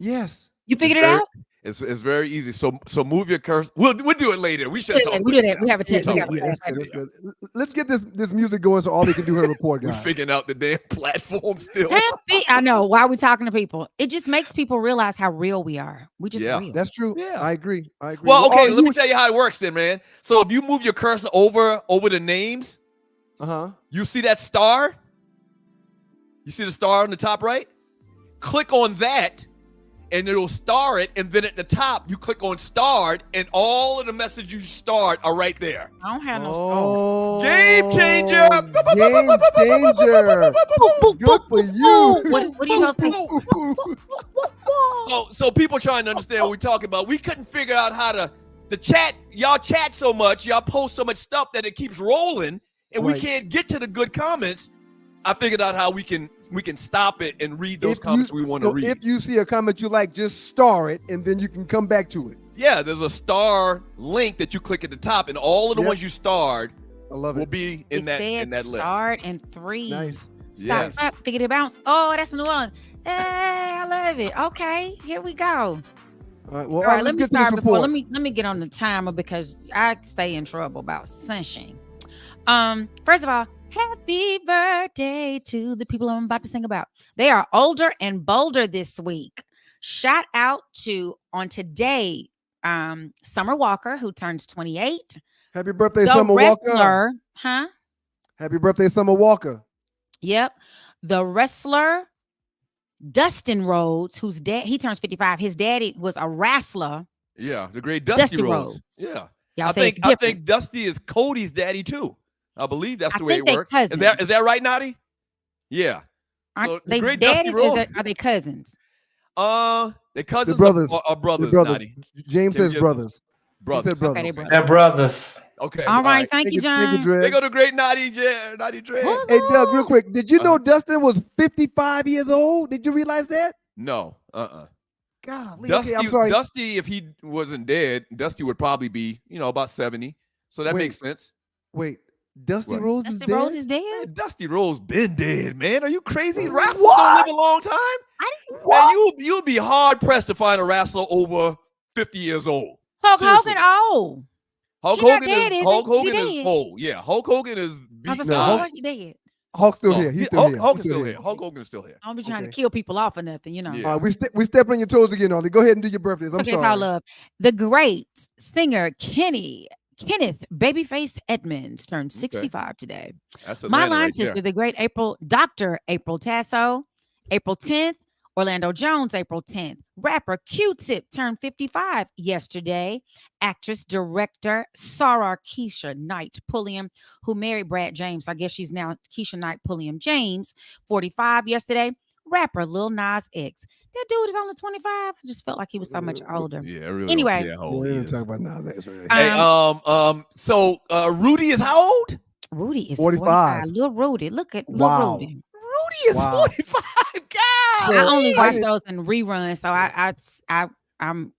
Yes. You figured it very- out? It's very easy. So move your cursor. We'll do it later. We should talk. We do that. We have a Yeah, text. We got that's good, that's good. Let's get this music going so Ollie can do her report, We're guys. figuring out the damn platform still. Happy. I know. Why are we talking to people? It just makes people realize how real we are. We just Yeah. real. That's true. Yeah. I agree. Well, okay, Ollie, let me tell you how it works then, man. So if you move your cursor over the names, you see that star? You see the star on the top right? Click on that, and it'll star it. And then at the top, you click on starred, and all of the messages you starred are right there. I don't have no Oh, Game changer! Game changer! Good for you. What are you supposed to say? So people trying to understand what we're talking about. We couldn't figure out how the chat. Y'all chat so much, y'all post so much stuff that it keeps rolling, and we Right. can't get to the good comments. I figured out how we can stop it and read those comments we want to read. If you see a comment you like, just star it, and then you can come back to it. Yeah, there's a star link that you click at the top, and all of the Yep. ones you starred I love will it. be It in that says list. start in 3. Nice. Stop. Yes. Stop. Figure it bounce. Oh, that's a new one. Hey, I love it. Okay, here we go. All right. Well, All right, let let's me get to this start before. report. Let me get on the timer because I stay in trouble about sunshine. First of all, happy birthday to the people I'm about to sing about. They are older and bolder this week. Shout out to on today, Summer Walker, who turns 28. Happy birthday, The Summer Walker. wrestler, huh? Happy birthday, Summer Walker. Yep. The wrestler Dustin Rhodes, whose dad, he turns 55. His daddy was a wrestler. Yeah, the great Dusty Dusty Rhodes. Rhodes. Yeah, Y'all I say it's think different. Dusty is Cody's daddy too. I believe that's the way think it they works. cousins. Is that right, Naughty? Yeah. Aren't So the they great Dusty daddies? Rhodes. Are they cousins? They cousins brothers. are brothers, The brothers. Naughty. James Can we says get- brothers. Brothers. He said brothers. Okay, they brothers. They're brothers. Okay. All right, thank you, Thank you, John. Dre. They go to great Naughty Dre. What's Hey, Doug, real up? quick. Did you know Dustin was 55 years old? Did you realize that? No. Golly, Dusty, okay, I'm sorry. Dusty, if he wasn't dead, Dusty would probably be, about 70. So that Wait. makes sense. Wait, Dusty What? Rose is Dusty dead? Rose is dead. Man, Dusty Rose been dead, man. Are you crazy? Wrestlers What? don't live a long time. What? Man, you'll be hard pressed to find a wrestler over 50 years old. Hulk Seriously. Hogan, old. Hulk He not Hogan dead, is is Hulk he? Is he Hogan is dead? old. Yeah, Hulk Hogan is I was beaten. gonna say, Hulk- why he dead? Hulk's still here. He's still here. Hulk He's is still here. here. Hulk Hogan is still here. I don't be trying Okay. to kill people off or nothing, you know. Yeah. We stepping on your toes again, Ollie. Go ahead and do your birthdays. I'm Okay, sorry. it's all love. The great singer Kenneth Babyface Edmonds turned 65 today. That's My Atlanta line right sister, there. the great Dr. April Tasso, April 10th. Orlando Jones, April 10th. Rapper Q-Tip turned 55 yesterday. Actress, director Sarah Keisha Knight Pulliam, who married Brad James. I guess she's now Keisha Knight Pulliam James, 45 yesterday. Rapper Lil Nas X. That dude is only 25. I just felt like he was so much older. Yeah, I really Anyway. don't care how old We he didn't is. talk about Nas X, right? Hey, so Rudy is how old? Rudy is 45. 45. Little Rudy. Look at Wow. Lil Rudy. Rudy is Wow. 45. God. I only watch didn't- those in reruns, so I'm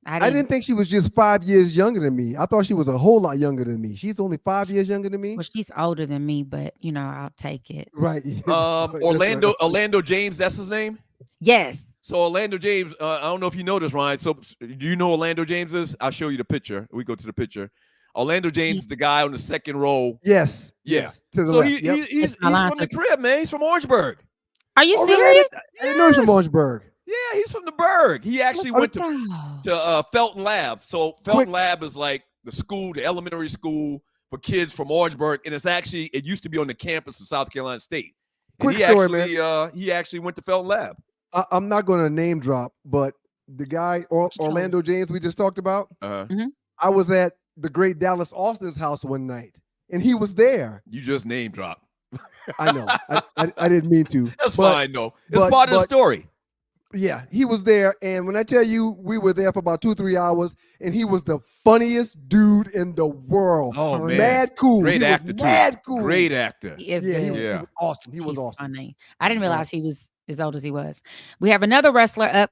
I didn't think she was just 5 years younger than me. I thought she was a whole lot younger than me. She's only 5 years younger than me. Well, she's older than me, but I'll take it. Right. Orlando James, that's his name? Yes. So Orlando James, I don't know if you know this, Ryan. So do you know who Orlando James is? I'll show you the picture. We go to the picture. Orlando James is the guy on the second row. Yes. Yeah. Yes. To the So left. Yep. he's my line from the sister. crib, man. He's from Orangeburg. Are you Oh, really? serious? I didn't know he's from Yes. Orangeburg. Yeah, he's from the Berg. He actually went to to Felton Lab. So Felton Lab is like the school, the elementary school for kids from Orangeburg, and it used to be on the campus of South Carolina State. And Quick story, man. He actually went to Felton Lab. I'm not going to name drop, but the guy Orlando James we just talked about, I was at the great Dallas Austin's house one night, and he was there. You just name drop. I know. I didn't mean to. That's but, fine, though. It's part of the story. Yeah, he was there, and when I tell you, we were there for about 2-3 hours, and he was the funniest dude in the world. Oh, man. Mad cool. Great He was actor, too. mad cool. Great actor. He is Yeah, he good. was, he Yeah. was awesome. He was He's awesome. funny. I didn't realize he was as old as he was. We have another wrestler up,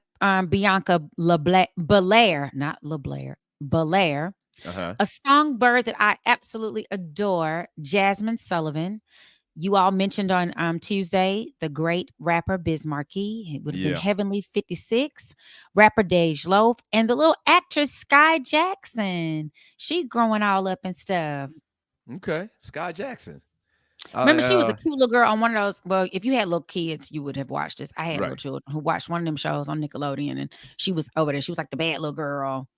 Bianca Belair, not LeBlair, Belair. Uh-huh. A songbird that I absolutely adore, Jasmine Sullivan. You all mentioned on Tuesday the great rapper Biz Markie. It would have been Yeah. Heavenly 56, rapper Dej Loaf, and the little actress Sky Jackson. She growing all up and stuff. Okay. Sky Jackson. Remember, she was a cute little girl on one of those. Well, if you had little kids, you would have watched this. I had little Right. children who watched one of them shows on Nickelodeon, and she was over there. She was like the bad little girl.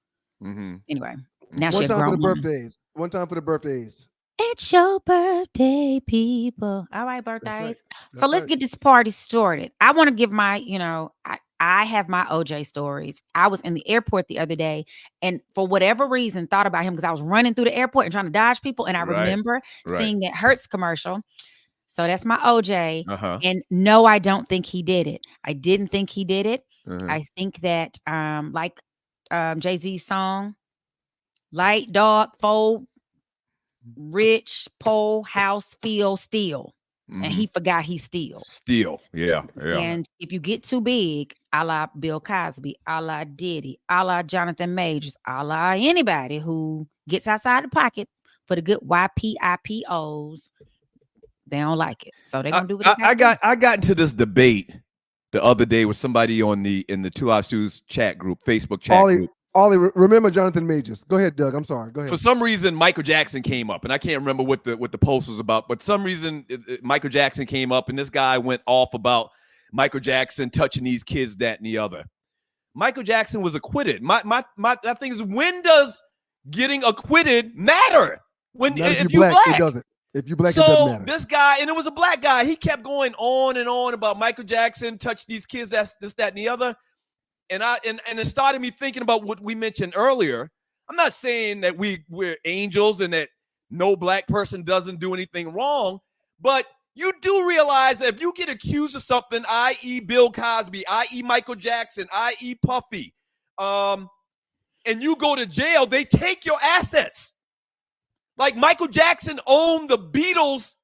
Mm-hmm. Anyway, now One she's a time for grown the woman. birthdays. One time for the birthdays. It's your birthday, people. All right, birthdays. right. So That's let's right. get this party started. I want to give my, I have my OJ stories. I was in the airport the other day, and for whatever reason, thought about him because I was running through the airport and trying to dodge people, and I Right. remember Right. seeing that Hertz commercial. So that's my OJ. Uh-huh. And no, I don't think he did it. I didn't think he did it. Uh-huh. I think that like Jay-Z's song, light, dark, fold, rich, pole, house, feel, steal. And he forgot he steal. Steel. Yeah. Yeah. And if you get too big, a la Bill Cosby, a la Diddy, a la Jonathan Majors, a la anybody who gets outside the pocket for the good YPIPOs, they don't like it. So they're gonna do what they I got into this debate the other day with somebody in the Two Live Stews chat group, Facebook chat group. Ollie, remember Jonathan Majors. Go ahead, Doug. I'm sorry. Go ahead. For some reason, Michael Jackson came up, and I can't remember what the post was about. But some reason, Michael Jackson came up, and this guy went off about Michael Jackson touching these kids, that, and the other. Michael Jackson was acquitted. My that thing is, when does getting acquitted matter? When Not if you black, it doesn't. If you black, so it doesn't matter. this guy, and it was a black guy, he kept going on and on about Michael Jackson touched these kids, that's this, that, and the other. And it started me thinking about what we mentioned earlier. I'm not saying that we're angels and that no black person doesn't do anything wrong, but you do realize that if you get accused of something, i.e. Bill Cosby, i.e. Michael Jackson, i.e. Puffy, and you go to jail, they take your assets. Like Michael Jackson owned the Beatles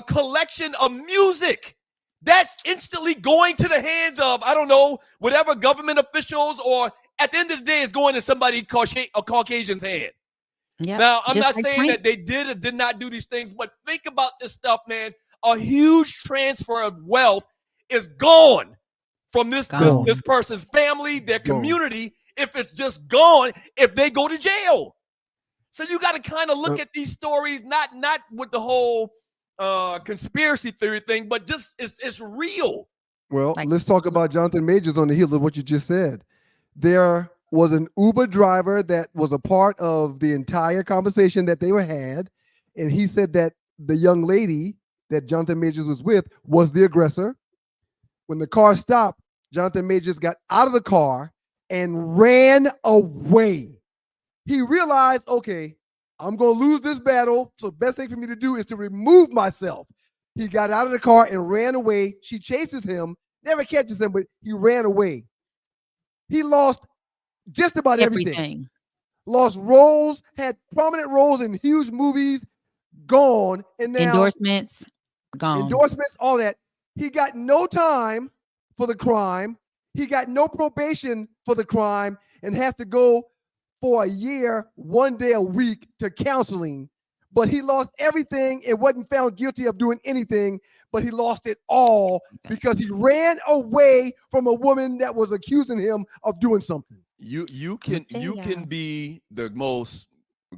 collection of music. that's instantly going to the hands of, I don't know, whatever government officials, or at the end of the day, it's going to somebody a Caucasian's hand. Yep. Now, I'm Just not like saying Frank. that they did or did not do these things, but think about this stuff, man. A huge transfer of wealth is gone from this person's family, their community, if it's just gone, if they go to jail. So you got to kind of look at these stories, not with the whole conspiracy theory thing, but just it's real. Well, let's talk about Jonathan Majors on the heels of what you just said. There was an Uber driver that was a part of the entire conversation that they had, and he said that the young lady that Jonathan Majors was with was the aggressor. When the car stopped, Jonathan Majors got out of the car and ran away. He realized, okay, I'm going to lose this battle, so the best thing for me to do is to remove myself. He got out of the car and ran away. She chases him, never catches him, but he ran away. He lost just about everything. Lost roles, had prominent roles in huge movies, gone. And now endorsements, gone. Endorsements, all that. He got no time for the crime. He got no probation for the crime and has to go for a year, 1 day a week to counseling. But he lost everything and wasn't found guilty of doing anything, but he lost it all because he ran away from a woman that was accusing him of doing something. You can be the most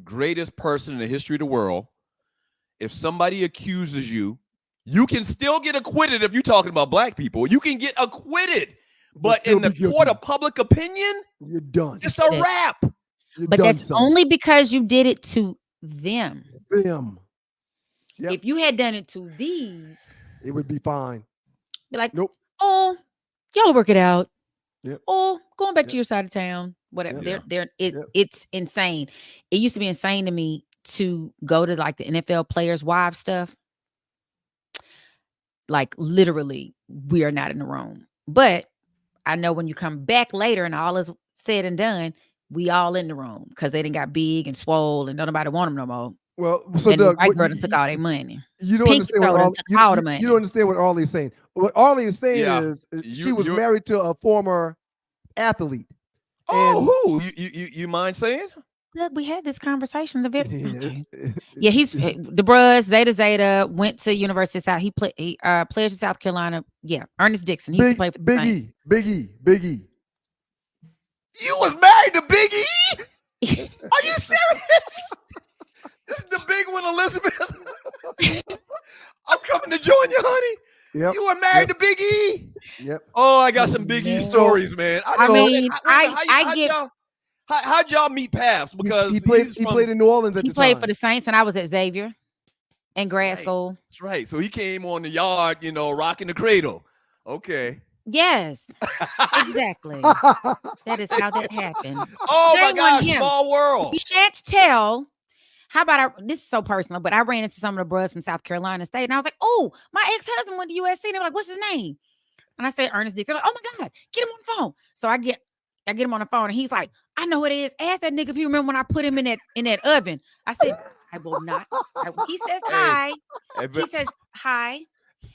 greatest person in the history of the world. If somebody accuses you, you can still get acquitted. If you're talking about black people, you can get acquitted. But in the court of public opinion, you're done. It's a wrap. But that's only because you did it to them. Yep. If you had done it to these, it would be fine. Be like, nope. Oh, y'all work it out. Yep. Oh, going back to your side of town. Whatever. It's insane. It used to be insane to me to go to like the NFL players' wives stuff. Like literally, we are not in the room. But I know when you come back later and all is said and done, we all in the room because they done got big and swole and nobody want them no more. Well, so and Doug, the white girl took all their money. You don't understand what all the money. You don't understand what Arlie is saying. What Arlie is saying is she was married to a former athlete. Oh, who? You mind saying? Look, we had this conversation. He's the bros. Zeta went to University of South. He played in South Carolina. Yeah, Ernest Dixon. He used to play for Big E. You was married to Big E? Are you serious? This is the big one, Elizabeth. I'm coming to join you, honey. Yep. You were married to Big E? Yep. Oh, I got some Big E stories, man. How'd y'all meet paths? Because he played in New Orleans at the time. He played for the Saints, and I was at Xavier in grad school. That's right. So he came on the yard, rocking the cradle. Okay. Yes, exactly. That is how that happened. Oh my gosh, small world. You shan't tell. How about this is so personal, but I ran into some of the bros from South Carolina State, and I was like, "Oh, my ex-husband went to USC." And they were like, "What's his name?" And I said, "Ernest Dixon." Like, "Oh my God, get him on the phone." So I get him on the phone, and he's like, "I know who it is. Ask that nigga if you remember when I put him in that oven." I said, "I will not." He says hi. He says hi.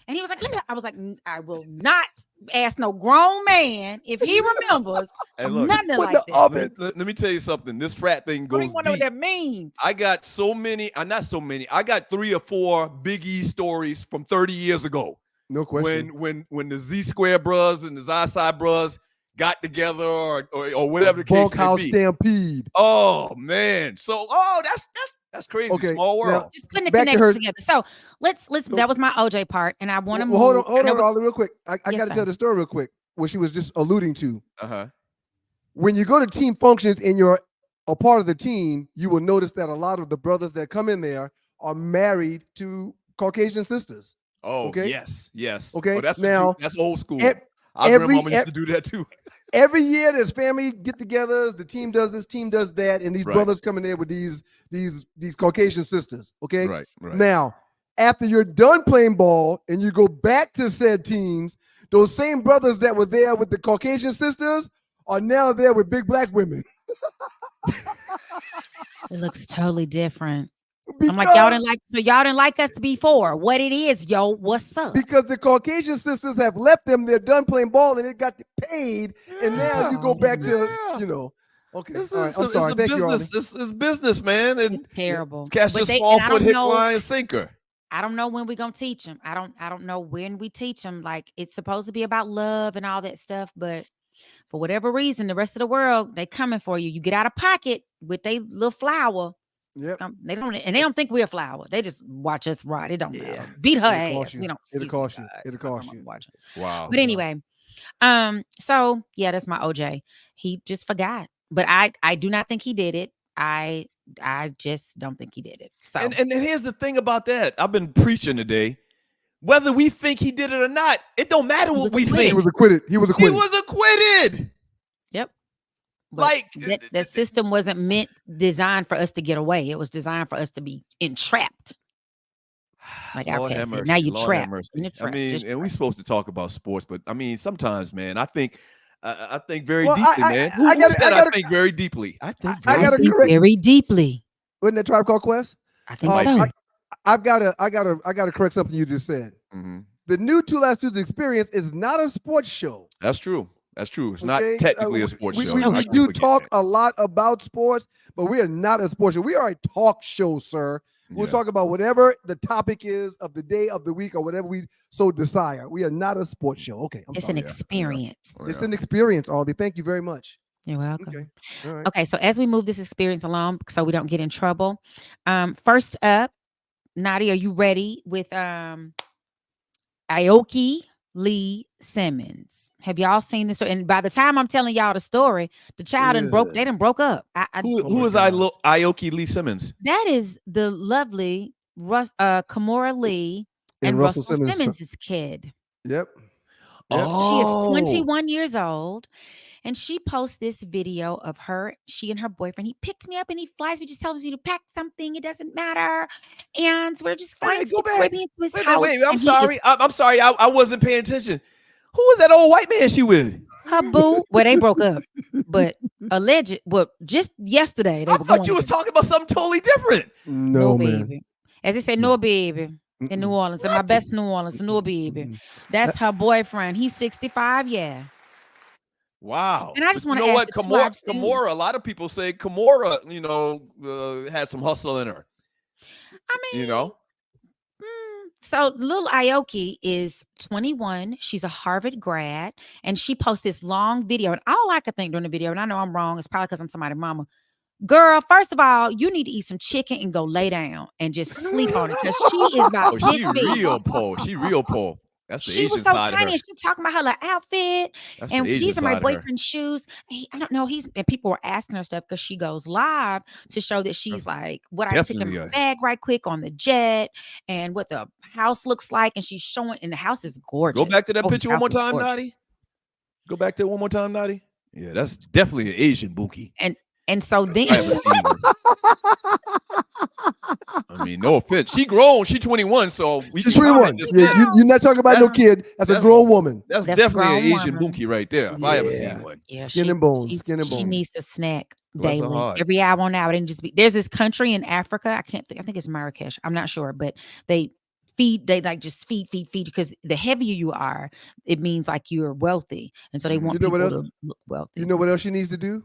And he was like, I was like, I will not ask no grown man if he remembers nothing like that. Let me tell you something. This frat thing goes deep. I don't even know what that means. I got so many, not so many. I got 3 or 4 Big E stories from 30 years ago. No question. When the Z Square bros and the Zyside bros got together or whatever the case may be. Bunkhouse Stampede. Oh man. So that's crazy. Okay, small world. Now, just putting the connections together. So let's that was my OJ part, and I want to hold on, Ollie, real quick. I got to tell the story real quick, what she was just alluding to. When you go to team functions and you're a part of the team, you will notice that a lot of the brothers that come in there are married to Caucasian sisters. Oh, okay? Yes. Okay, oh, that's old school. Our grandmama used to do that too. Every year there's family get-togethers. The team does this, team does that, and these brothers come in there with these Caucasian sisters. Okay, right. Now, after you're done playing ball and you go back to said teams, those same brothers that were there with the Caucasian sisters are now there with big black women. It looks totally different. I'm like, y'all didn't like us before. What it is, yo, what's up? Because the Caucasian sisters have left them. They're done playing ball and they got paid. And now you go back to, okay. It's, All right. I'm it's sorry. a Thank you, Arlie. business. It's business, man. And It's terrible. cats But just they- fall and I foot, don't hit, know- line, sinker. I don't know when we're gonna teach them. I don't know when we teach them. Like, it's supposed to be about love and all that stuff, but for whatever reason, the rest of the world, they coming for you. You get out of pocket with they little flower. Yep. They don't think we're a flower. They just watch us ride. It don't matter. Beat her ass. We don't. It'll cost you. God, It'll cost you. Wow. But anyway, so yeah, that's my OJ. He just forgot. But I do not think he did it. I just don't think he did it. So And here's the thing about that. I've been preaching today. Whether we think he did it or not, it don't matter what we think. He was acquitted. He was acquitted. Yep. But Like the system wasn't designed for us to get away. It was designed for us to be entrapped. Like Lord Outcast have said, mercy. now you're Lord have trapped. mercy. You're I trapped. mean, Just and we're trapped. supposed to talk about sports, but I mean, sometimes, man, I think very Well, deeply, man. Who said I think very deeply? I think I very gotta correct. Very deeply. Wasn't that Tribe Called Quest? I think so. I gotta correct something you just said. Mhm. The new Two Last Dudes experience is not a sports show. That's true. That's true. It's Okay? not technically a sports we, show. We, I we keep do forgetting talk that. a lot about sports, but we are not a sports show. We are a talk show, sir. We'll Yeah. talk about whatever the topic is of the day, of the week, or whatever we so desire. We are not a sports show. Okay, It's sorry. an experience. It's an experience, Aldi. Thank you very much. You're welcome. Okay. All right. Okay, so as we move this experience along, so we don't get in trouble. First up, Nadi, are you ready with Aoki Lee Simmons? Have y'all seen this story? And by the time I'm telling y'all the story, the child they done broke up. Who is Aoki Lee Simmons? That is the lovely Kimora Lee and Russell Simmons' kid. Yep. She is 21 years old. And she posts this video of she and her boyfriend. He picks me up and he flies me, just tells me to pack something. It doesn't matter. And we're just flying to the Caribbean to his house. Wait, I'm and sorry. I'm sorry. I wasn't paying attention. Who was that old white man she with? Her boo. Well, they broke up. But just yesterday. I thought you was talking about something totally different. No, man. baby. As they say, no, baby. In New Orleans. In my best New Orleans. No, baby. That's her boyfriend. He's 65, yeah. Wow. And I just want to know ask what? Kimora, a lot of people say Kimora, has some hustle in her. I mean, so little Aoki is 21. She's a Harvard grad, and she posts this long video. And all I could think during the video, and I know I'm wrong, it's probably because I'm somebody's mama. Girl, first of all, you need to eat some chicken and go lay down and just sleep on it, because she is about this She big. real poor. She real poor. That's the She Asian was so side tiny, of her. and she talking about her little outfit. That's And the Asian these are my side of her. boyfriend's shoes. I don't know. And people were asking her stuff because she goes live to show that she's like, what I took in definitely my a- bag right quick on the jet, and what the house looks like. And she's showing, and the house is gorgeous. Go back to that his picture one house more is time, gorgeous. Nadi. Go back to it one more time, Nadi. Yeah, that's definitely an Asian bookie. And so I then haven't seen her. I mean, no offense. She grown. She 21, so She's 21. Yeah, you're not talking about no kid. That's a grown woman. That's That's a definitely an grown Asian woman. bookie right there. If I ever seen one. yeah, Skin and bones. she's- Skin and She bones. needs to snack Bless her daily, heart. every hour on hour. And just be there's this country in Africa. I think it's Marrakesh. I'm not sure, but they just feed because the heavier you are, it means like you're wealthy. And so they want You know what people else? to look wealthy. You know what else she needs to do?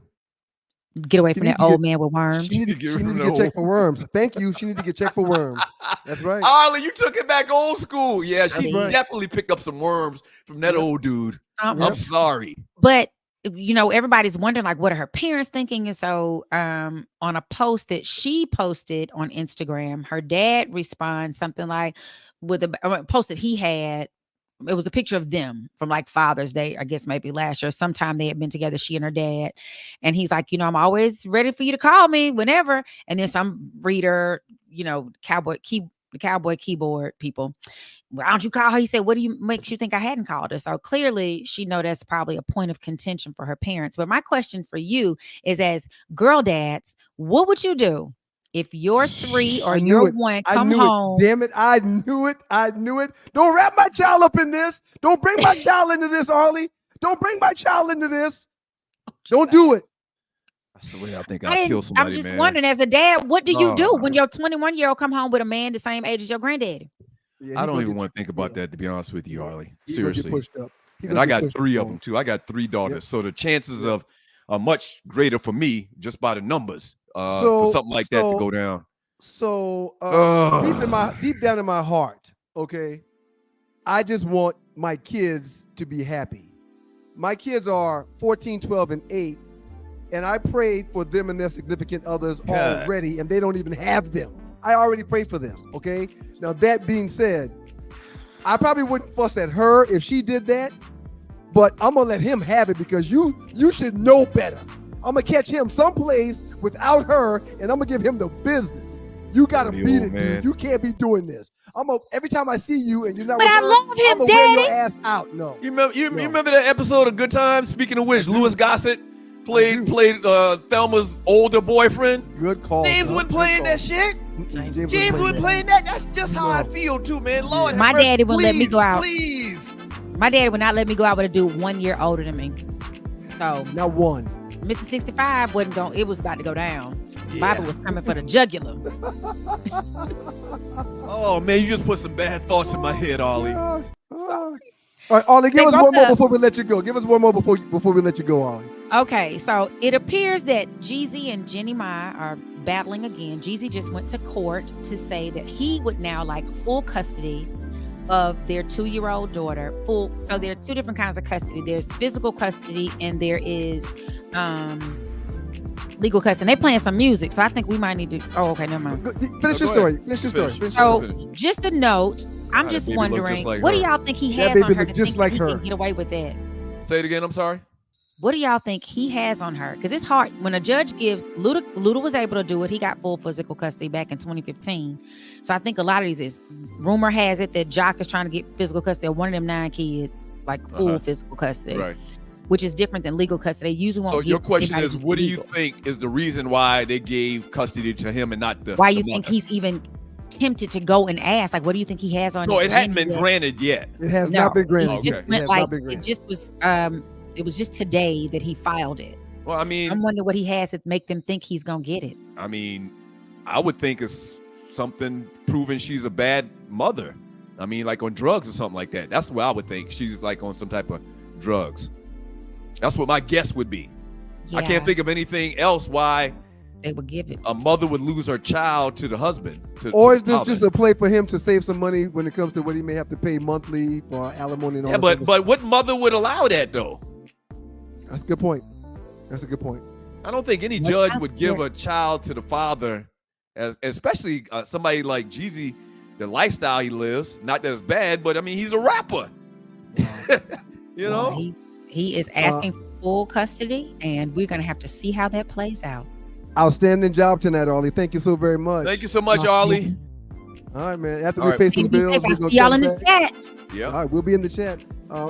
Get away She from needs that to old get- man with worms. She need to Get rid of get the checked for worms. Thank you. She need to get checked for worms. That's right. Arlie, you took it back old school. Yeah, she right. definitely picked up some worms from that old dude. Um, I'm sorry. But everybody's wondering, like, what are her parents thinking? And so on a post that she posted on Instagram, her dad responds something like with a post that he had. It was a picture of them from like Father's Day, I guess maybe last year. Sometime they had been together, she and her dad. And he's like, I'm always ready for you to call me whenever. And then some reader, the cowboy keyboard people, why don't you call her? He said, what makes you think I hadn't called her? So clearly she know that's probably a point of contention for her parents. But my question for you is, as girl dads, what would you do if your 3 or your 1 come home? Damn it. I knew it. Don't wrap my child up in this. Don't bring my child into this, Arlie. Don't bring my child into this. Don't do it. I swear, I think I'll kill I'm somebody, just man. wondering, as a dad, what do you do Oh. when your 21-year-old come home with a man the same age as your granddaddy? Yeah, I don't even want to think about that, to be honest with you, Arlie. He gonna get Seriously. pushed up. He And gonna I get got pushed 3 up of them on. too. I got 3 daughters, Yep. so the chances Yep. are much greater for me just by the numbers for So- something like that to go down. So Ugh. deep down in my heart, okay, I just want my kids to be happy. My kids are 14, 12, and 8, and I prayed for them and their significant others God. already, and they don't even have them. I already prayed for them, okay? Now, that being said, I probably wouldn't fuss at her if she did that, but I'm going to let him have it because you should know better. I'm going to catch him someplace without her, and I'm going to give him the business. You got to Dirty beat old it, man. dude. You can't be doing this. Every time I see you and you're not But with I her, love him, I'm going to wear your Daddy. ass out. No. You remember, you No. remember that episode of Good Times? Speaking of which, Louis Gossett played Thelma's older boyfriend. Good call. James Doug. wasn't Good playing call. that shit. James James wasn't playing that. That's just how I No. feel too, man. Lord, My have mercy. daddy wouldn't let me Please, go out. Please. My daddy would not let me go out with a dude 1 year older than me. So Not one. Mr. 65 wasn't going. It was about to go down. Yeah. Bobby was coming for the jugular. Oh man, you just put some bad thoughts in my head, Ollie. All right, Ollie, give They us broke one more up. before we let you go. Give us one more before we let you go, Ollie. Okay, so it appears that Jeezy and Jenny Mai are battling again. Jeezy just went to court to say that he would now like full custody of their 2-year-old daughter. So there are 2 different kinds of custody. There's physical custody and there is legal custody. They're playing some music, so I think we might need to. Oh, okay, never mind. Finish your go story. ahead. Finish your story. Finish. So just a note. I'm God, just that baby look wondering, just like what do her. y'all think he That has on baby her look to just think like that he her. can get away with that? Say it again. I'm sorry. What do y'all think he has on her? Because it's hard when a judge gives Luda was able to do it. He got full physical custody back in 2015. So I think a lot of these is rumor has it that Jock is trying to get physical custody of one of them 9 kids, like full physical custody, Right. which is different than legal custody. They usually won't. So your give question anybody is, just what do you legal. think is the reason why they gave custody to him and not the? Why the you think mother? he's even tempted to go and ask? Like, what do you think he has on? No, his it hadn't been yet? granted yet. It has No, not been granted. Okay. It just It went has like not been it granted. just was. It was just today that he filed it. Well, I mean, I'm wondering what he has to make them think he's gonna get it. I would think it's something proving she's a bad mother. I mean, like on drugs or something like that. That's what I would think. She's like on some type of drugs. That's what my guess would be. I Yeah, can't think of anything else why they would give it. a mother would lose her child to the husband. Or to is the this father. just a play for him to save some money when it comes to what he may have to pay monthly for alimony and all Yeah, that? but what mother would allow that though? That's a good point. That's a good point. I don't think any Like, judge I- would give yeah. a child to the father, especially somebody like Jeezy, the lifestyle he lives. Not that it's bad, but I mean, he's a rapper. You Well, know? he is asking for full custody, and we're gonna have to see how that plays out. Outstanding job tonight, Ollie. Thank you so very much. Thank you so much, Arlie. All right, man. After All we right. pay some Be bills, safe. we're I'll gonna see y'all come in the back. chat. Yeah. All right, we'll be in the chat.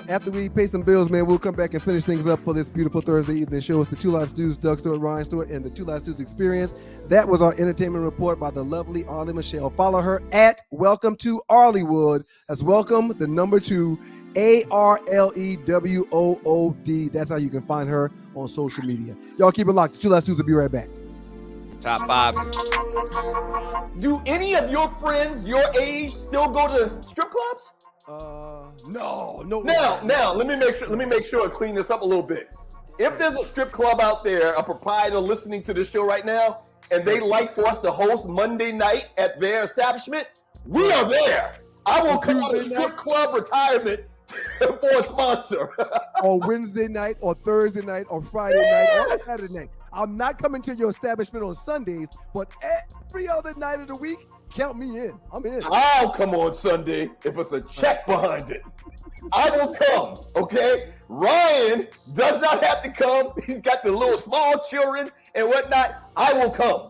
After we pay some bills, man, we'll come back and finish things up for this beautiful Thursday evening show. It's the Two Live Stews, Doug Stewart, Ryan Stewart, and the Two Live Stews Experience. That was our entertainment report by the lovely Arlie Michelle. Follow her at Welcome to Arleywood. That's welcome, the number 2, ARLEWOOD. That's how you can find her on social media. Y'all keep it locked. The Two Live Stews will be right back. Top 5. Do any of your friends your age still go to strip clubs? No. Now, let me make sure I clean this up a little bit. If there's a strip club out there, a proprietor listening to this show right now, and they like for us to host Monday night at their establishment, we are there. I will come on a Tuesday strip night? club retirement for a sponsor. Or Wednesday night, or Thursday night, or Friday night, or Yes. Saturday night. I'm not coming to your establishment on Sundays, but every other night of the week, count me in. I'm in. I'll come on Sunday if it's a check behind it. I will come, okay? Ryan does not have to come. He's got the little small children and whatnot. I will come.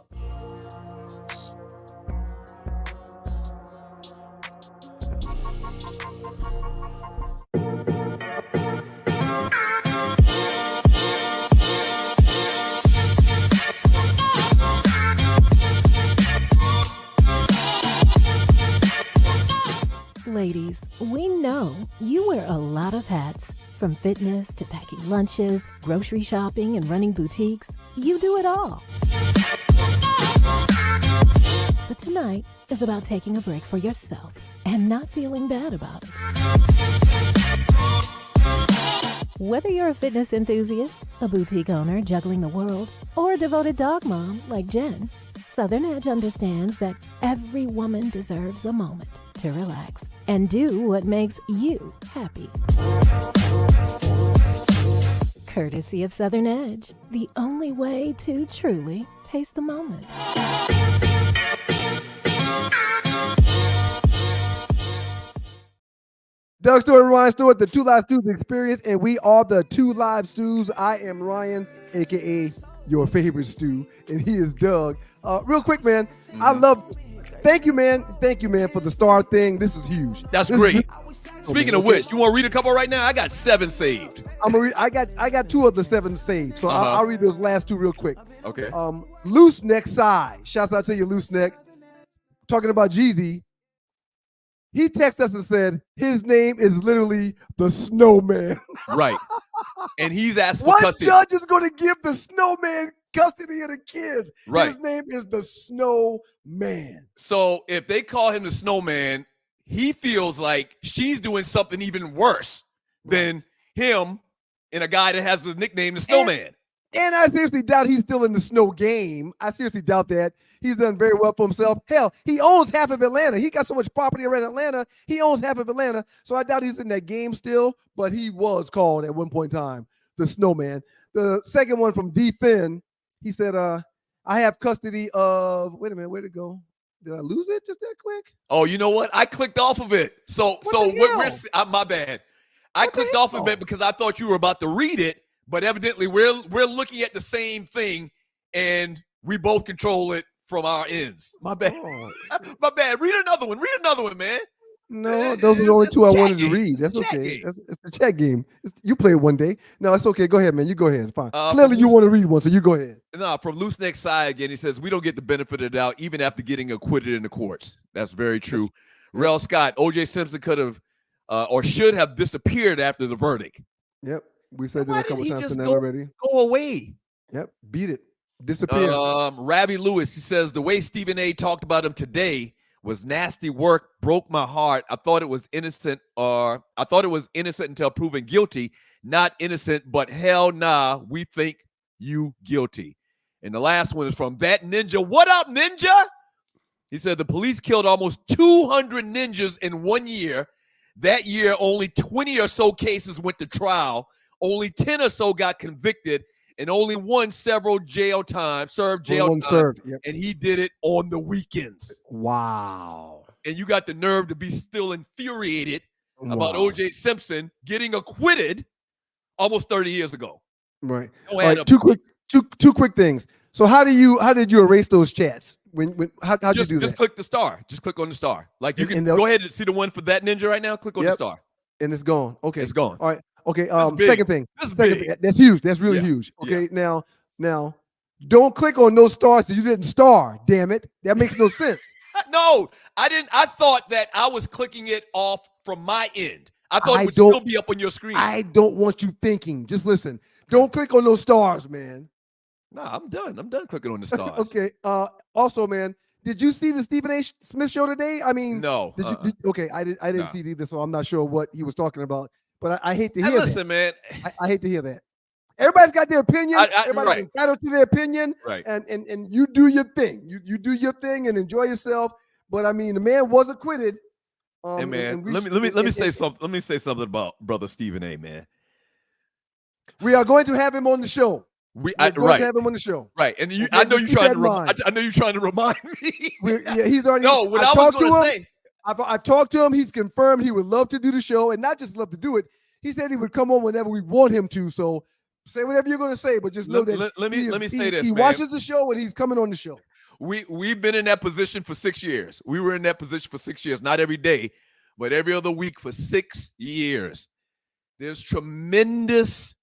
Ladies, we know you wear a lot of hats. From fitness to packing lunches, grocery shopping, and running boutiques, you do it all. But tonight is about taking a break for yourself and not feeling bad about it. Whether you're a fitness enthusiast, a boutique owner juggling the world, or a devoted dog mom like Jen, Southern Edge understands that every woman deserves a moment to relax and do what makes you happy. Courtesy of Southern Edge, the only way to truly taste the moment. Doug Stewart and Ryan Stewart, the Two Live Stews Experience, and we are the Two Live Stews. I am Ryan, a.k.a. your favorite stew, and he is Doug. Real quick, man, thank you, man, for the star thing. This is huge. That's great. Speaking of which, you want to read a couple right now? I got 7 saved. I got 2 of the 7 saved, so I'll read those last 2 real quick. Okay. Loose Neck Side. Shouts out to you, Loose Neck. Talking about Jeezy. He texted us and said his name is literally the Snowman. Right. And he's asked for what custody. Judge is going to give the Snowman custody of the kids? Right. His name is the Snowman. So if they call him the Snowman, he feels like she's doing something even worse than him and a guy that has the nickname the Snowman. And I seriously doubt he's still in the snow game. I seriously doubt that. He's done very well for himself. Hell, he owns half of Atlanta. He got so much property around Atlanta. He owns half of Atlanta. So I doubt he's in that game still, but he was called at one point in time the Snowman. The second one from D. Finn, he said, I have custody of, wait a minute, where'd it go? Did I lose it just that quick? Oh, you know what? I clicked off of it. My bad. I clicked off of it because I thought you were about to read it, but evidently we're looking at the same thing and we both control it from our ends. My bad. Oh. My bad. Read another one, man. No, those are the only 2 I wanted to read. That's okay. It's the chat game. You play it one day. No, it's okay. Go ahead, man. You go ahead. Fine. Clearly, you want to read one, so you go ahead. No, from Loose Neck Side again, he says, we don't get the benefit of the doubt even after getting acquitted in the courts. That's very true. Rel Scott, OJ Simpson could have or should have disappeared after the verdict. Yep. We said that a couple times tonight go, already. Go away. Yep. Beat it. Disappear. Rabbi Lewis, he says, the way Stephen A. talked about him today was nasty work, broke my heart. I thought it was innocent until proven guilty. Not innocent, but hell nah, we think you guilty. And the last one is from That Ninja. What up, Ninja? He said the police killed almost 200 ninjas in 1 year. That year, only 20 or so cases went to trial. Only 10 or so got convicted, and only one served jail time. Yep. And he did it on the weekends. Wow. And you got the nerve to be still infuriated about OJ Simpson getting acquitted almost 30 years ago. Right. All right, two quick things. So how did you erase those chats? How'd you do that? Just click the star. Just click on the star. Like you can go ahead and see the one for That Ninja right now. Click on the star. And it's gone. Okay. It's gone. All right. Okay. Second thing. thing. That's huge. That's really huge. Okay. Now, don't click on those stars that you didn't star. Damn it. That makes no sense. No, I didn't. I thought that I was clicking it off from my end. I thought it would still be up on your screen. I don't want you thinking. Just listen. Don't click on those stars, man. Nah, I'm done. I'm done clicking on the stars. Okay. Also, man, did you see the Stephen A. Smith show today? I mean, no. Okay, I didn't see it either, so I'm not sure what he was talking about. But I hate to hear that. Listen, man. I hate to hear that. Everybody's got their opinion. Everybody's entitled to their opinion. Right. And you do your thing. You do your thing and enjoy yourself. But I mean, the man was acquitted. Hey man, let me say something. Let me say something about brother Stephen A. Man. We are going to have him on the show. We're going to have him on the show. Right. And I know you're trying to remind me. He's already. No, what I was going to say. I've talked to him. He's confirmed he would love to do the show, and not just love to do it. He said he would come on whenever we want him to. So say whatever you're going to say, but just know that. Let me say this. He watches the show and he's coming on the show. We've been in that position for 6 years. We were in that position for 6 years, not every day, but every other week for 6 years. There's tremendous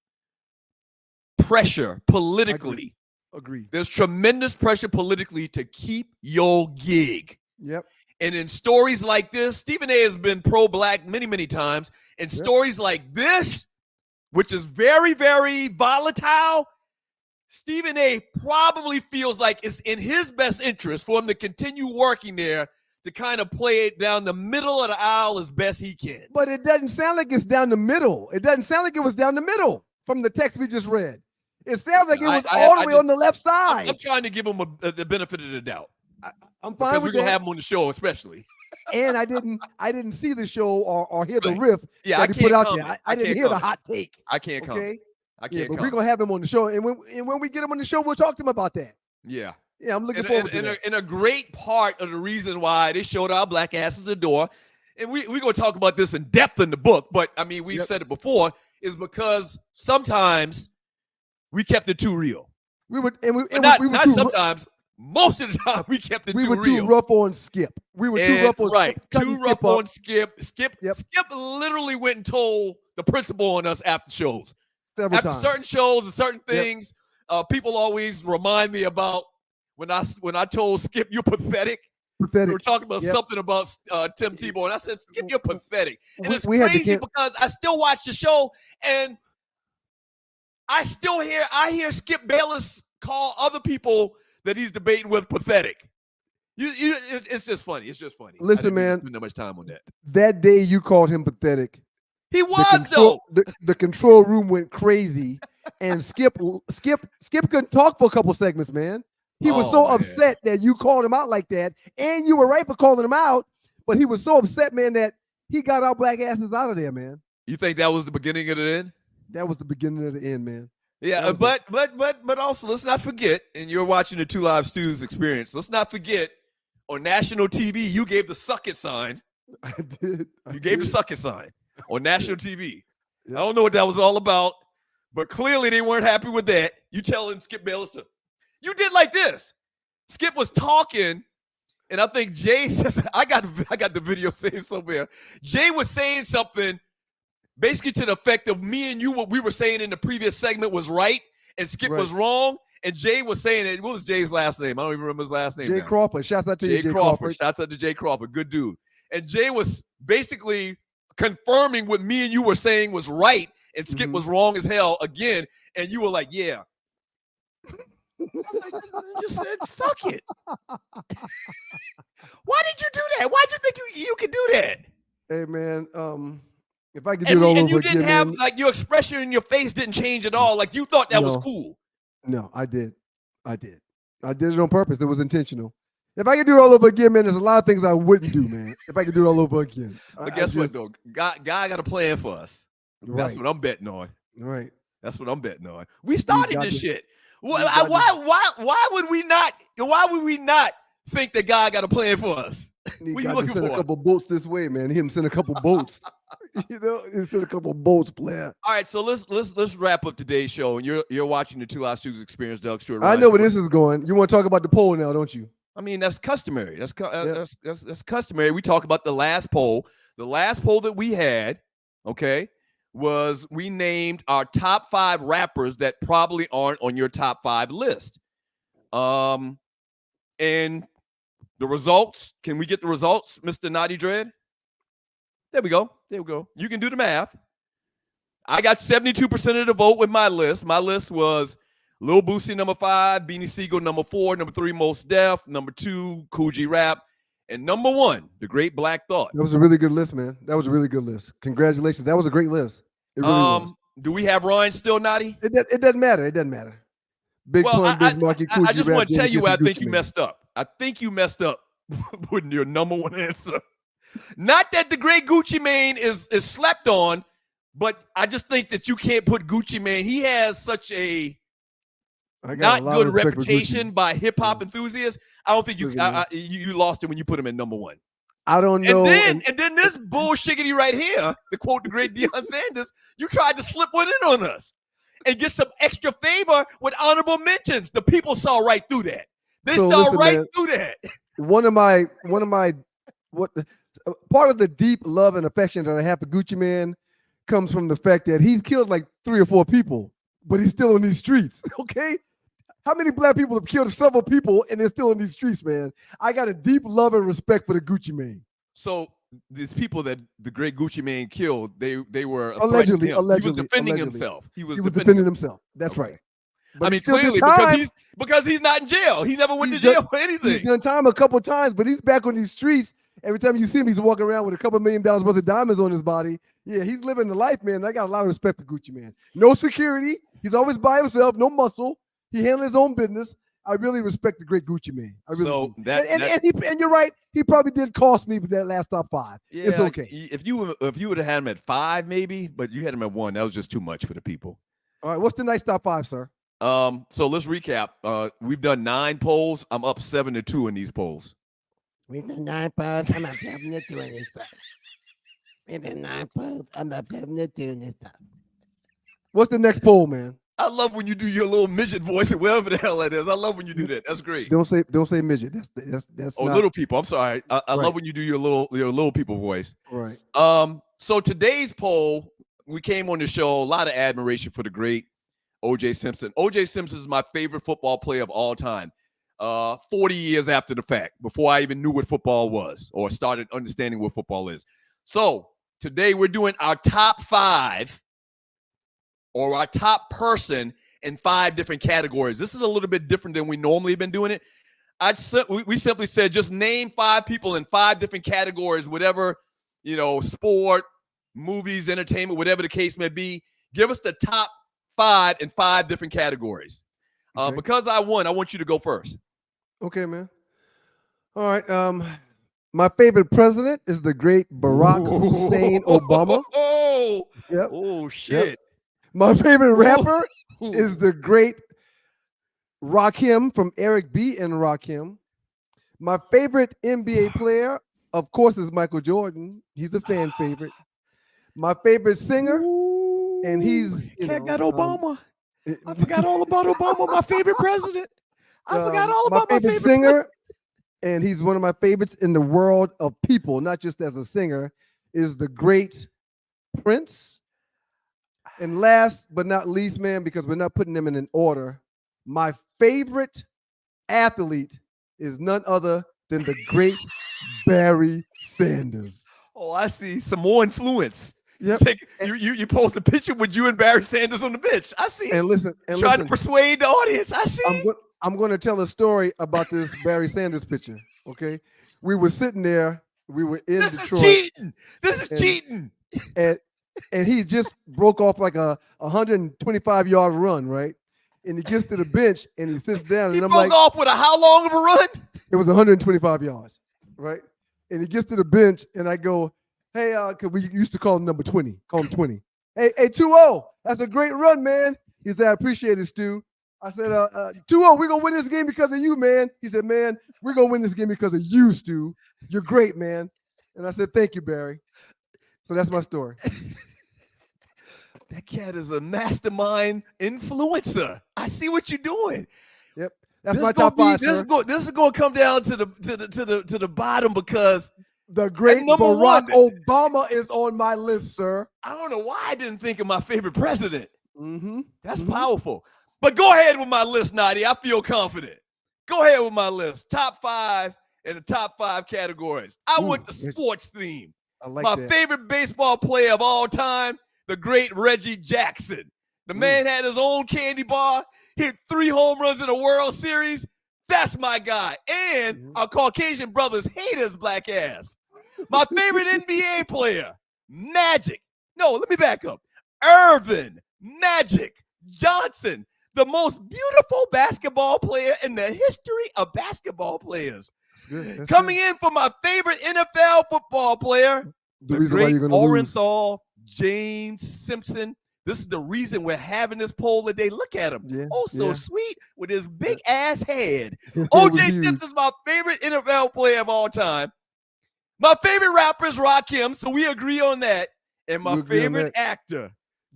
pressure politically. Agreed. There's tremendous pressure politically to keep your gig. Yep. And in stories like this, Stephen A. has been pro-black many, many times. In stories like this, which is very, very volatile, Stephen A. probably feels like it's in his best interest for him to continue working there to kind of play it down the middle of the aisle as best he can. But it doesn't sound like it's down the middle. It doesn't sound like it was down the middle from the text we just read. It sounds like it was all the way on the left side. I'm trying to give him the benefit of the doubt. I'm fine with we're gonna that. have him on the show, especially. And I didn't see the show or hear the riff Yeah, that I he put can't out there. I didn't hear the hot take. I can't come. Okay, I can't but come. we're gonna have him on the show, and when we get him on the show, we'll talk to him about that. Yeah. Yeah, I'm looking forward to that. And a great part of the reason why they showed our black asses the door, and we're going to talk about this in depth in the book, but I mean, we've said it before, is because sometimes we kept it too real. Not sometimes. Most of the time, we kept it too real. We were too rough on Skip. We were too rough on Skip. Too rough on Skip. Skip literally went and told the principal on us after shows. After certain shows and certain things, people always remind me about when I told Skip, "You're pathetic." We were talking about something about Tim Tebow, and I said, "Skip, you're pathetic." And it's crazy because I still watch the show, and I hear Skip Bayless call other people that he's debating with pathetic. It's just funny. It's just funny. Listen, man, spend that much time on that. That day you called him pathetic. He was though. The control room went crazy, and Skip couldn't talk for a couple segments, man. He was so upset that you called him out like that, and you were right for calling him out. But he was so upset, man, that he got our black asses out of there, man. You think that was the beginning of the end? That was the beginning of the end, man. Yeah, but also let's not forget, and you're watching the Two Live Stews experience. Let's not forget, on national TV, you gave the suck it sign. I did. You gave the suck it sign on national TV. I don't know what that was all about, but clearly they weren't happy with that. You telling Skip Bayless to, you did like this. Skip was talking, and I think Jay says, I got the video saved somewhere. Jay was saying something basically to the effect of me and you, what we were saying in the previous segment was right, and Skip was wrong. And Jay was saying it. What was Jay's last name? I don't even remember his last name. Jay Crawford. Shouts out to you, Jay Crawford. Shouts out to Jay Crawford. Good dude. And Jay was basically confirming what me and you were saying was right, and Skip was wrong as hell again. And you were like, yeah. I was like, you just said suck it. Why did you do that? Why did you think you could do that? Hey, man, if I could do it all over again. And you didn't have, like, your expression in your face didn't change at all. Like, you thought that was cool. No, I did. I did it on purpose. It was intentional. If I could do it all over again, man, there's a lot of things I wouldn't do, man. If I could do it all over again. But guess what, though? Guy got a plan for us. Right. That's what I'm betting on. Right. That's what I'm betting on. We started this shit. Why would we not? Why would we not think that God got a plan for us? What you looking for? Send a couple boats this way, man. Him send a couple boats. Send a couple boats, player. All right, so let's wrap up today's show. And you're watching the Two Live Stews experience, Doug Stewart. I know where this is going. You want to talk about the poll now, don't you? I mean, that's customary. That's customary. We talk about the last poll. The last poll that we had, okay, was we named our top 5 rappers that probably aren't on your top 5 list. And the results, can we get the results, Mr. Naughty Dread? There we go. You can do the math. I got 72% of the vote with my list. My list was Lil Boosie, number 5, Beanie Siegel, number 4, number 3, Mos Def, number 2, Cool G Rap, and number 1, The Great Black Thought. That was a really good list, man. That was a really good list. Congratulations. That was a great list. It really was. Do we have Ryan still, Naughty? It doesn't matter. It doesn't matter. Big Pun, Biz Markie, Cool G Rap. I just want to tell you where I think you messed up. I think you messed up with your number 1 answer. Not that the great Gucci Mane is slept on, but I just think that you can't put Gucci Mane. He has such a not good reputation by hip hop enthusiasts. I don't think you lost it when you put him in number 1. I don't know. And then this bullshiggity right here, to quote the great Deion Sanders, you tried to slip one in on us and get some extra favor with honorable mentions. The people saw right through that. They saw right through that. Part of the deep love and affection that I have for Gucci Mane comes from the fact that he's killed like 3 or 4 people, but he's still on these streets. Okay. How many black people have killed several people and they're still in these streets, man? I got a deep love and respect for the Gucci Mane. So these people that the great Gucci Mane killed, they were Allegedly. He was defending himself. He was defending himself. That's right. But I mean, still clearly because he's not in jail. He never went to jail for anything. He's done time a couple times, but he's back on these streets. Every time you see him, he's walking around with a couple $1 million worth of diamonds on his body. Yeah, he's living the life, man. I got a lot of respect for Gucci Mane. No security. He's always by himself. No muscle. He handles his own business. I really respect the great Gucci Mane. I really do. And you're right. He probably did cost me with that last top 5. Yeah, it's okay. If you would have had him at 5, maybe, but you had him at 1. That was just too much for the people. All right, what's the nice top 5, sir? So let's recap. We've done 9 polls. I'm up 7-2 in these polls. We've done 9 polls. I'm up 7-2 in these polls. We've done 9 polls. I'm up 7-2 in this poll. What's the next poll, man? I love when you do your little midget voice or whatever the hell that is. I love when you do that. That's great. Don't say midget. That's not... little people. I'm sorry. I love when you do your little people voice. Right. So today's poll, we came on the show, a lot of admiration for the great OJ Simpson. OJ Simpson is my favorite football player of all time. 40 years after the fact, before I even knew what football was or started understanding what football is. So today we're doing our top 5 or our top person in 5 different categories. This is a little bit different than we normally have been doing it. We simply said just name 5 people in 5 different categories, whatever, sport, movies, entertainment, whatever the case may be. Give us the top 5 in 5 different categories. Okay. Because I won, I want you to go first. Okay, man. All right. My favorite president is the great Barack Hussein Obama. Oh, yep. Oh, shit. Yep. My favorite rapper is the great Rakim from Eric B. and Rakim. My favorite NBA player, of course, is Michael Jordan. He's a fan favorite. My favorite singer, and he's I got Obama. I forgot all about Obama, my favorite president. I forgot all about my favorite singer, and he's one of my favorites in the world of people, not just as a singer, is the great Prince. And last but not least, man, because we're not putting them in an order, my favorite athlete is none other than the great Barry Sanders. Oh, I see. Some more influence. Yep. You post a picture with you and Barry Sanders on the bench. I see. And listen, trying to persuade the audience. I see. I'm going to tell a story about this Barry Sanders picture. Okay, we were sitting there. We were in Detroit. This is cheating. And he just broke off like a 125-yard run, right? And he gets to the bench and he sits down. He broke off with a how long of a run? It was 125 yards, right? And he gets to the bench and I go, hey, cause we used to call him number 20. Call him 20. Hey, 2-0. That's a great run, man. He said, I appreciate it, Stu. I said, 2-0, we're gonna win this game because of you, man. He said, man, we're gonna win this game because of you, Stu. You're great, man. And I said, thank you, Barry. So that's my story. That cat is a mastermind influencer. I see what you're doing. Yep, that's my top 5. This is going to come down to the bottom because the great Barack Obama is on my list, sir. I don't know why I didn't think of my favorite president. Mm-hmm. That's powerful. But go ahead with my list, Nadia. I feel confident. Go ahead with my list. Top 5 in the top 5 categories. I went the sports theme. I like my that. favorite baseball player of all time, the great Reggie Jackson. The man had his own candy bar, hit 3 home runs in a World Series. That's my guy. And our Caucasian brothers hate his black ass. My favorite NBA player, Magic. No, let me back up. Irvin Magic Johnson, the most beautiful basketball player in the history of basketball players. That's Coming in for my favorite NFL football player, the reason why you're going to lose. Orenthal James Simpson. This is the reason we're having this poll today. Look at him. Yeah, so sweet with his big ass head. OJ Simpson's my favorite NFL player of all time. My favorite rapper is Rakim, so we agree on that. And my favorite actor,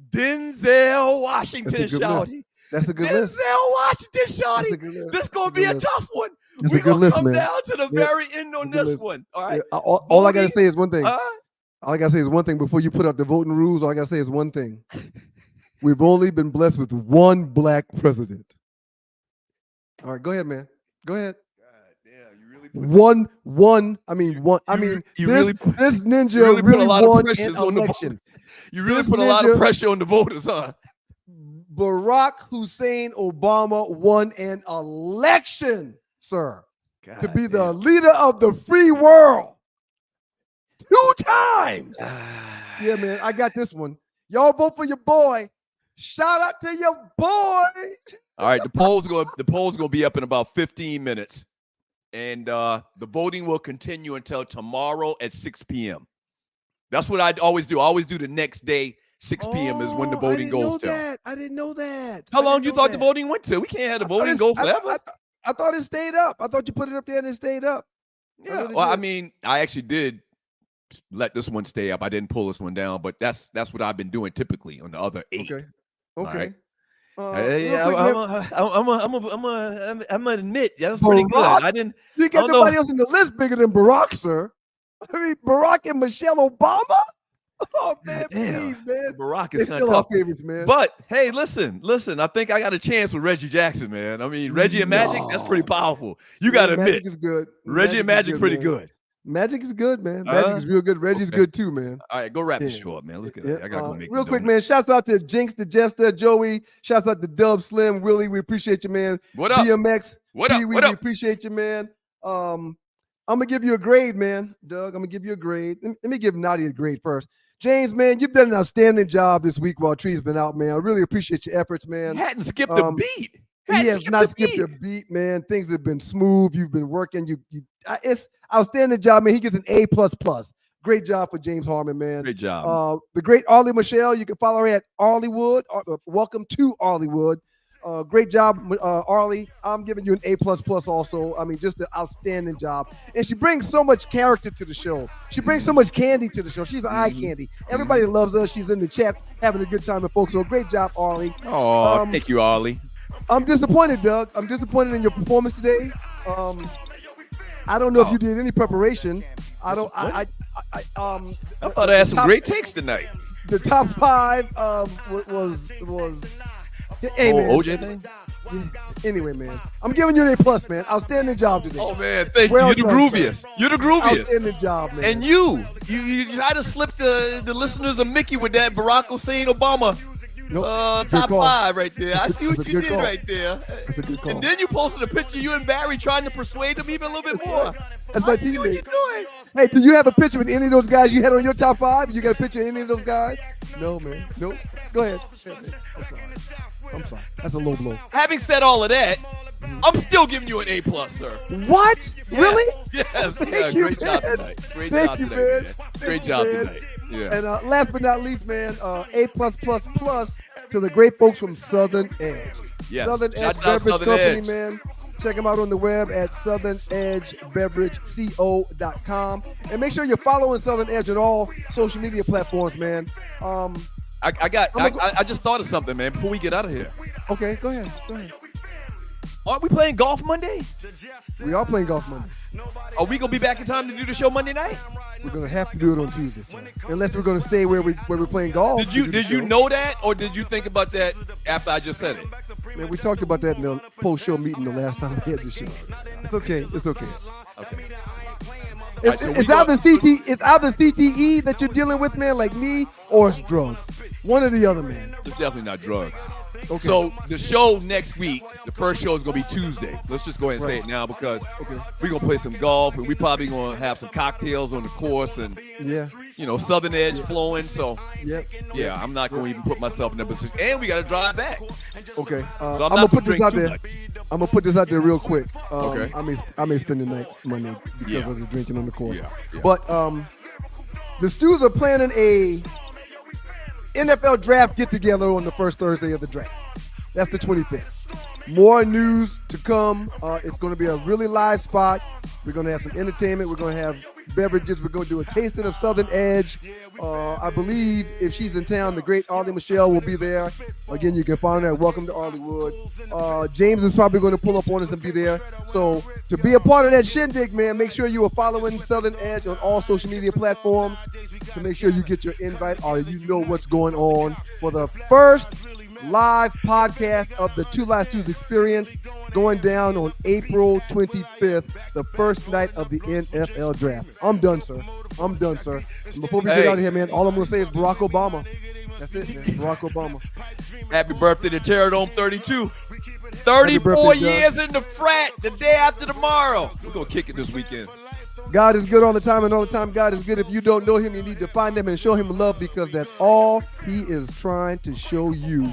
Denzel Washington, shawty. That's a good list. Denzel Washington, shawty. This is going to be a tough one. We're going to come down to the very end on this one. All right. Yeah. All I got to say is one thing. All I got to say is one thing before you put up the voting rules. All I got to say is one thing. We've only been blessed with one black president. All right, go ahead, man. Go ahead. God damn, you One. I mean, this ninja really won an election. You really put a lot of pressure on the voters, huh? Barack Hussein Obama won an election, sir, to be the leader of the free world 2 times. Yeah, man, I got this one. Y'all vote for your boy. Shout out to your boy. All right, the polls gonna be up in about 15 minutes, and the voting will continue until tomorrow at 6 p.m. That's what I always do. I always do the next day. 6 p.m. is when the voting goes down. I didn't know that. How long do you thought the voting went to? We can't have the voting go forever. I thought it stayed up. I thought you put it up there and it stayed up. Yeah. Well, I mean, I actually did let this one stay up. I didn't pull this one down, but that's what I've been doing typically on the other 8. Okay. I'm gonna admit that's pretty good. I didn't. You get nobody else in the list bigger than Barack, sir. I mean, Barack and Michelle Obama. Oh man, please, man. Barack is still our favorites, man. But hey, listen. I think I got a chance with Reggie Jackson, man. I mean, Reggie and Magic, that's pretty powerful. You got to admit, Magic is good. Reggie and Magic pretty good. Magic is good, man. Magic is real good. Reggie's good too, man. All right, go wrap the show up, man. Let's get it. I gotta go make real quick, man. Shouts out to Jinx, the Jester, Joey. Shouts out to Dub, Slim, Willie. We appreciate you, man. What up? BMX. What up? We appreciate you, man. I'm gonna give you a grade, man. Doug, I'm gonna give you a grade. Let me give Nadia a grade first. James, man, you've done an outstanding job this week while Tree's been out, man. I really appreciate your efforts, man. Hadn't skipped a beat. He has not skipped a beat, man. Things have been smooth. You've been working. It's outstanding job, man. He gets an A++. Great job for James Harmon, man. Great job. The great Arlie Michelle. You can follow her at Arliewood. Welcome to Arliewood. Great job, Arlie. I'm giving you an A++ also. I mean, just an outstanding job. And she brings so much character to the show. She brings so much candy to the show. She's an eye candy. Everybody loves her. She's in the chat having a good time with folks. So great job, Arlie. Oh, thank you, Arlie. I'm disappointed, Doug. I'm disappointed in your performance today. I don't know if you did any preparation. I thought I had some great takes tonight. The top 5 was hey, man. OJ thing? Anyway, man, I'm giving you an A+, man. Outstanding job today. Oh man, thank you. You're the grooviest. You're the grooviest. Outstanding job, man. And you try to slip the listeners a Mickey with that Barack Hussein Obama. Top 5 right there. I see what you did right there. That's a good call. And then you posted a picture of you and Barry trying to persuade them even a little bit more. That's my teammate. What you doing? Hey, do you have a picture with any of those guys you had on your top 5? You got a picture of any of those guys? No, man. Nope. Go ahead. I'm sorry. That's a low blow. Having said all of that, I'm still giving you an A+, sir. What? Yes. Really? Yes. Thank you, great job tonight. Thank you, man. Great job tonight. Yeah. And last but not least, man, A++ to the great folks from Southern Edge. Yes. Southern Edge Beverage Company, man. Check them out on the web at southernedgebeverageco.com. And make sure you're following Southern Edge on all social media platforms, man. I just thought of something, man, before we get out of here. Okay, go ahead. Aren't we playing golf Monday? We are playing golf Monday. Are we going to be back in time to do the show Monday night? We're going to have to do it on Tuesday, sir. Unless we're going to stay where we're playing golf. Did you know that, or did you think about that after I just said it? Man, we talked about that in the post-show meeting the last time we had the show. It's okay. Okay. It's either CTE that you're dealing with, man, like me, or it's drugs. One or the other, man. It's definitely not drugs. Okay. So the show next week, the first show is going to be Tuesday. Let's just go ahead and say it now because we're going to play some golf and we're probably going to have some cocktails on the course and, Southern Edge flowing. So, I'm not going to even put myself in that position. And we got to drive back. Okay. So I'm going to put this out there. I'm going to put this out there real quick. I may spend the night Monday because of the drinking on the course. Yeah. But the Stews are planning a NFL draft get-together on the first Thursday of the draft. That's the 25th. More news to come. It's going to be a really live spot. We're going to have some entertainment. We're going to have beverages. We're going to do a tasting of Southern Edge. I believe if she's in town, the great Arlie Michelle will be there. Again, you can find her at Welcome to Arliewood. James is probably going to pull up on us and be there. So to be a part of that shindig, man, make sure you are following Southern Edge on all social media platforms to make sure you get your invite or you know what's going on for the first live podcast of the Two Live Stews experience. going down on April 25th, the first night of the NFL draft. I'm done, sir. I'm done, sir. And before we get out of here, man, all I'm going to say is Barack Obama. That's it, man. Barack Obama. Happy birthday to Terradome 32. 34 birthday, years in the frat, the day after tomorrow. We're going to kick it this weekend. God is good all the time, and all the time God is good. If you don't know him, you need to find him and show him love, because that's all he is trying to show you.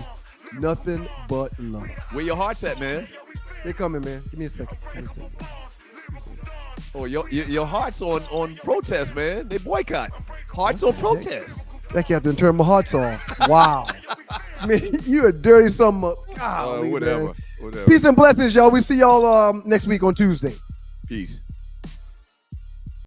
Nothing but love. Where your heart's at, man? They're coming, man. Give me a second. Oh, your heart's on protest, man. They boycott. Hearts on protest. Becky, I have to turn my hearts off. Wow. Man, you a dirty something. Whatever. Peace and blessings, y'all. We see y'all next week on Tuesday. Peace.